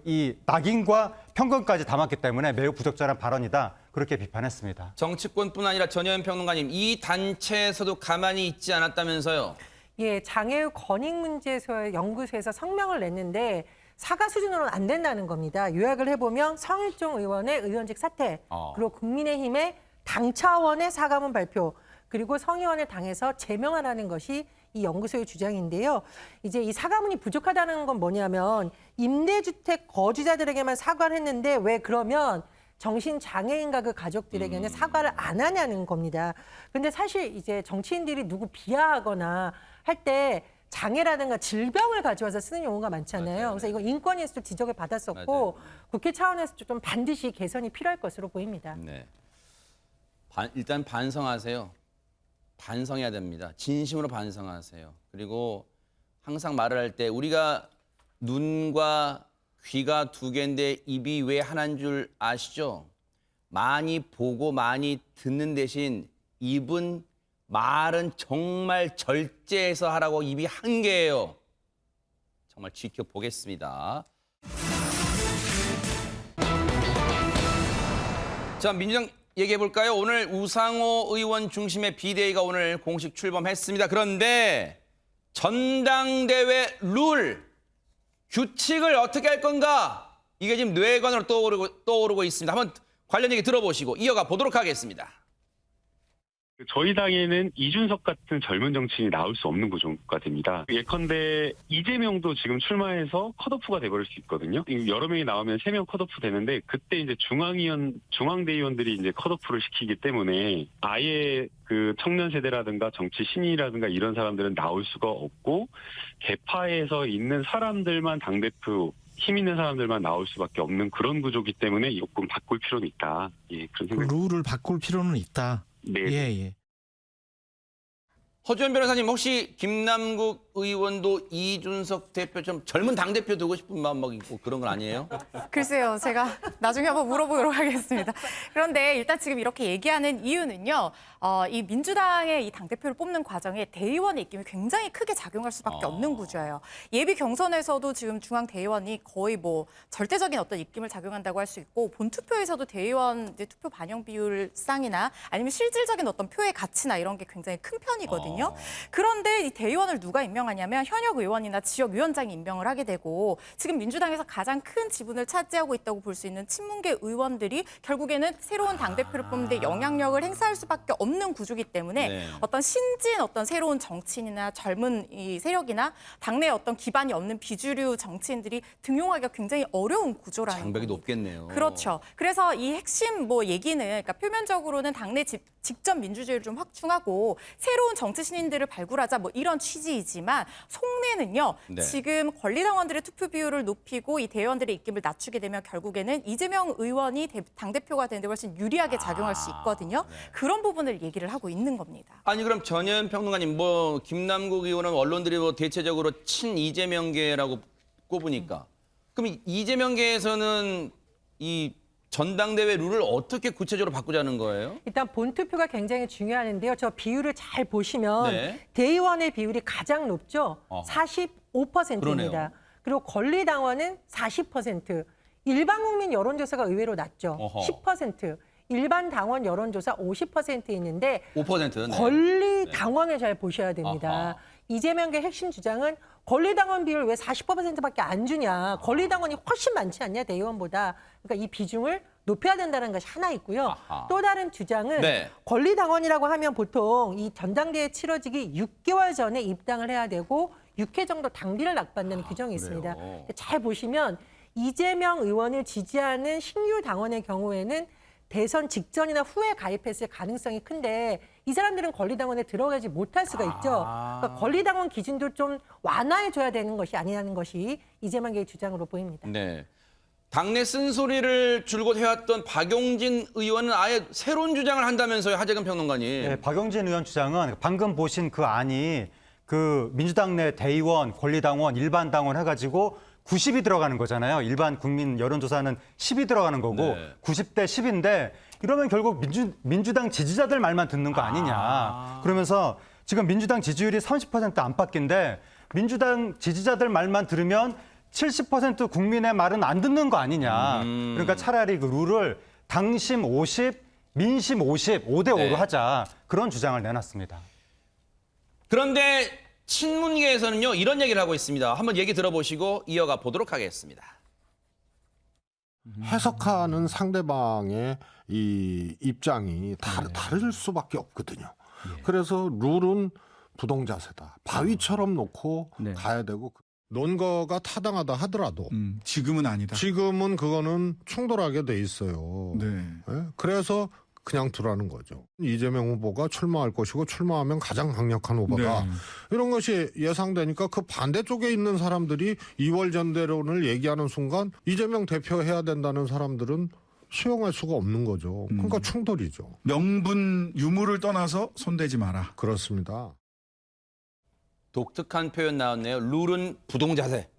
이 낙인과 편견까지 담았기 때문에 매우 부적절한 발언이다. 그렇게 비판했습니다. 정치권뿐 아니라 전현 평론가님, 이 단체에서도 가만히 있지 않았다면서요? 예, 장애우 권익문제소의 연구소에서 성명을 냈는데 사과 수준으로는 안 된다는 겁니다. 요약을 해보면 성일종 의원의 의원직 사퇴, 그리고 국민의힘의 당 차원의 사과문 발표, 그리고 성 의원을 당에서 제명하라는 것이 이 연구소의 주장인데요. 이제 이 사과문이 부족하다는 건 뭐냐면 임대주택 거주자들에게만 사과를 했는데 왜 그러면 정신장애인과 그 가족들에게는 사과를 안 하냐는 겁니다. 근데 사실 이제 정치인들이 누구 비하하거나 할 때 장애라든가 질병을 가져와서 쓰는 용어가 많잖아요. 맞아요. 그래서 이거 인권위에서도 지적을 받았었고 맞아요. 국회 차원에서 좀 반드시 개선이 필요할 것으로 보입니다. 네. 일단 반성하세요. 반성해야 됩니다. 진심으로 반성하세요. 그리고 항상 말을 할 때 우리가 눈과 귀가 두 개인데 입이 왜 하나인 줄 아시죠? 많이 보고 많이 듣는 대신 입은 말은 정말 절제해서 하라고 입이 한 개예요. 정말 지켜보겠습니다. 자, 민주당 얘기해볼까요? 오늘 우상호 의원 중심의 비대위가 오늘 공식 출범했습니다. 그런데 전당대회 룰, 규칙을 어떻게 할 건가? 이게 지금 뇌관으로 떠오르고 있습니다. 한번 관련 얘기 들어보시고 이어가 보도록 하겠습니다. 저희 당에는 이준석 같은 젊은 정치인이 나올 수 없는 구조가 됩니다. 예컨대 이재명도 지금 출마해서 컷오프가 돼버릴 수 있거든요. 여러 명이 나오면 3명 컷오프 되는데 그때 이제 중앙대의원들이 이제 컷오프를 시키기 때문에 아예 그 청년 세대라든가 정치 신인이라든가 이런 사람들은 나올 수가 없고 개파에서 있는 사람들만 당대표 힘 있는 사람들만 나올 수밖에 없는 그런 구조기 때문에 조금 바꿀 필요는 있다. 예, 그런 생각. 룰을 바꿀 필요는 있다. 네. 예. 허주연 변호사님, 혹시 김남국 의원도 이준석 대표 좀 젊은 당대표 두고 싶은 마음이 있고 그런 건 아니에요? 글쎄요, 제가 나중에 한번 물어보도록 하겠습니다. 그런데 일단 지금 이렇게 얘기하는 이유는요, 이 민주당의 이 당대표를 뽑는 과정에 대의원의 입김이 굉장히 크게 작용할 수밖에 없는 구조예요. 예비 경선에서도 지금 중앙 대의원이 거의 뭐 절대적인 어떤 입김을 작용한다고 할 수 있고, 본투표에서도 대의원 투표 반영 비율상이나 아니면 실질적인 어떤 표의 가치나 이런 게 굉장히 큰 편이거든요. 그런데 이 대의원을 누가 임명하냐면 현역 의원이나 지역위원장이 임명을 하게 되고, 지금 민주당에서 가장 큰 지분을 차지하고 있다고 볼 수 있는 친문계 의원들이 결국에는 새로운 당대표를 뽑는데 영향력을 행사할 수밖에 없는 구조이기 때문에 어떤 신진 어떤 새로운 정치인이나 젊은 이 세력이나 당내에 어떤 기반이 없는 비주류 정치인들이 등용하기가 굉장히 어려운 구조라는 장벽이 높겠네요. 그렇죠. 그래서 이 핵심 뭐 얘기는, 그러니까 표면적으로는 당내 직접 민주주의를 좀 확충하고 새로운 정치 신인들을 발굴하자 뭐 이런 취지이지만, 속내는요. 지금 권리당원들의 투표 비율을 높이고 이 대의원들의 입김을 낮추게 되면 결국에는 이재명 의원이 당대표가 되는데 훨씬 유리하게 작용할 수 있거든요. 그런 부분을 얘기를 하고 있는 겁니다. 아니, 그럼 전현 평론가님, 뭐 김남국 의원은 언론들이 뭐 대체적으로 친 이재명계라고 꼽으니까, 그럼 이재명계에서는 이 전당대회 룰을 어떻게 구체적으로 바꾸자는 거예요? 일단 본투표가 굉장히 중요한데요. 저 비율을 잘 보시면 대의원의 비율이 가장 높죠. 45%입니다. 그러네요. 그리고 권리당원은 40%. 일반 국민 여론조사가 의외로 낮죠. 10%. 일반 당원 여론조사 50% 있는데 5%. 권리당원을 잘 보셔야 됩니다. 이재명의 핵심 주장은 권리당원 비율 왜 40%밖에 안 주냐. 권리당원이 훨씬 많지 않냐, 대의원보다. 그러니까 이 비중을 높여야 된다는 것이 하나 있고요. 또 다른 주장은 권리당원이라고 하면 보통 이 전당대회 치러지기 6개월 전에 입당을 해야 되고 6회 정도 당비를 납부한다는 규정이 있습니다. 잘 보시면 이재명 의원을 지지하는 신규 당원의 경우에는 대선 직전이나 후에 가입했을 가능성이 큰데 이 사람들은 권리당원에 들어가지 못할 수가 있죠. 그러니까 권리당원 기준도 좀 완화해줘야 되는 것이 아니라는 것이 이재명계의 주장으로 보입니다. 네. 당내 쓴소리를 줄곧 해왔던 박용진 의원은 아예 새로운 주장을 한다면서요, 하재근 평론가님. 네, 박용진 의원 주장은 방금 보신 그 안이 그 민주당 내 대의원, 권리당원, 일반당원 해가지고 90이 들어가는 거잖아요. 일반 국민 여론조사는 10이 들어가는 거고 90대 10인데 이러면 결국 민주당 지지자들 말만 듣는 거 아니냐. 그러면서 지금 민주당 지지율이 30% 안팎인데 민주당 지지자들 말만 들으면 70% 국민의 말은 안 듣는 거 아니냐. 그러니까 차라리 그 룰을 당심 50, 민심 50, 5대 5로 하자. 그런 주장을 내놨습니다. 그런데 친문계에서는요, 이런 얘기를 하고 있습니다. 한번 얘기 들어보시고 이어가 보도록 하겠습니다. 해석하는 상대방의 이 입장이 다를 수밖에 없거든요. 그래서 룰은 부동자세다. 바위처럼 놓고 가야 되고, 논거가 타당하다 하더라도 지금은 아니다. 지금은 그거는 충돌하게 돼 있어요. 그래서 그냥 두라는 거죠. 이재명 후보가 출마할 것이고 출마하면 가장 강력한 후보다. 이런 것이 예상되니까 그 반대쪽에 있는 사람들이 2월 전대론을 얘기하는 순간 이재명 대표해야 된다는 사람들은 수용할 수가 없는 거죠. 그러니까 충돌이죠. 명분 유무를 떠나서 손대지 마라. 그렇습니다. 독특한 표현 나왔네요. 룰은 부동자세.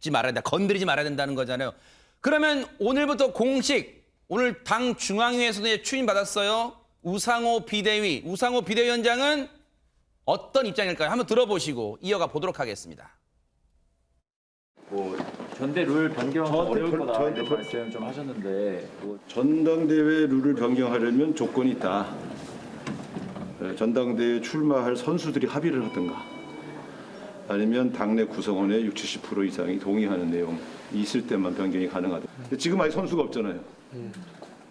건드리지 말아야 된다. 건드리지 말아야 된다는 거잖아요. 그러면 오늘부터 공식 오늘 당 중앙위에서도 이제 추임받았어요. 우상호 비대위. 우상호 비대위원장은 어떤 입장일까요? 한번 들어보시고 이어가 보도록 하겠습니다. 뭐 전대 룰 변경 어려울 거다 이런 말씀 좀 하셨는데 전당대회 룰을 변경하려면 조건이 있다. 전당대회 출마할 선수들이 합의를 하든가 아니면 당내 구성원의 60, 70% 이상이 동의하는 내용이 있을 때만 변경이 가능하다. 근데 지금 아직 선수가 없잖아요.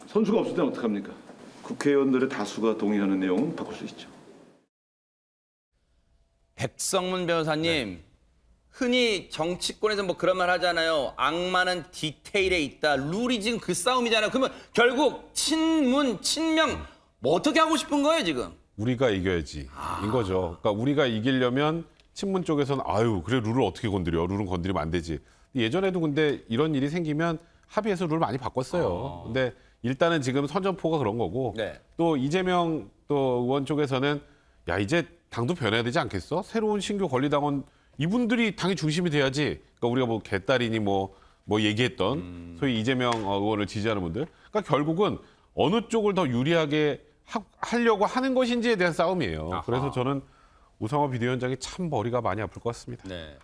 선수가 없을 때는 어떡합니까? 국회의원들의 다수가 동의하는 내용은 바꿀 수 있죠. 백성문 변호사님, 흔히 정치권에서 뭐 그런 말 하잖아요. 악마는 디테일에 있다. 룰이 지금 그 싸움이잖아요. 그러면 결국 친문, 친명 뭐 어떻게 하고 싶은 거예요 지금? 우리가 이겨야지 인 거죠. 그러니까 우리가 이기려면 친문 쪽에서는 아유 그래 룰을 어떻게 건드려? 룰은 건드리면 안 되지. 예전에도 근데 이런 일이 생기면 합의해서 룰 많이 바꿨어요. 근데 일단은 지금 선전포가 그런 거고 네. 또 이재명 또 의원 쪽에서는 야 이제 당도 변해야 되지 않겠어? 새로운 신규 권리당원 이분들이 당의 중심이 돼야지. 그러니까 우리가 뭐 개딸이니 뭐 얘기했던 소위 이재명 의원을 지지하는 분들. 그러니까 결국은 어느 쪽을 더 유리하게 하려고 하는 것인지에 대한 싸움이에요. 아하. 그래서 저는 우상호 비대위원장이 참 머리가 많이 아플 것 같습니다. 네.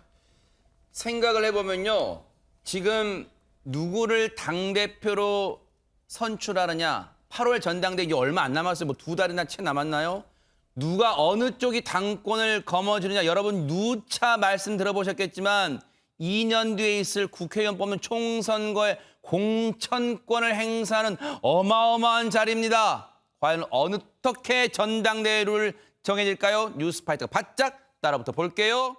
생각을 해보면요. 지금 누구를 당대표로 선출하느냐. 8월 전당대회 얼마 안 남았어요. 뭐 2달이나 채 남았나요? 누가 어느 쪽이 당권을 거머쥐느냐. 여러분 누차 말씀 들어보셨겠지만 2년 뒤에 있을 국회의원 뽑는 총선거에 공천권을 행사하는 어마어마한 자리입니다. 과연 어떻게 전당대회 룰 정해질까요? 뉴스파이터가 바짝 따라붙어 볼게요.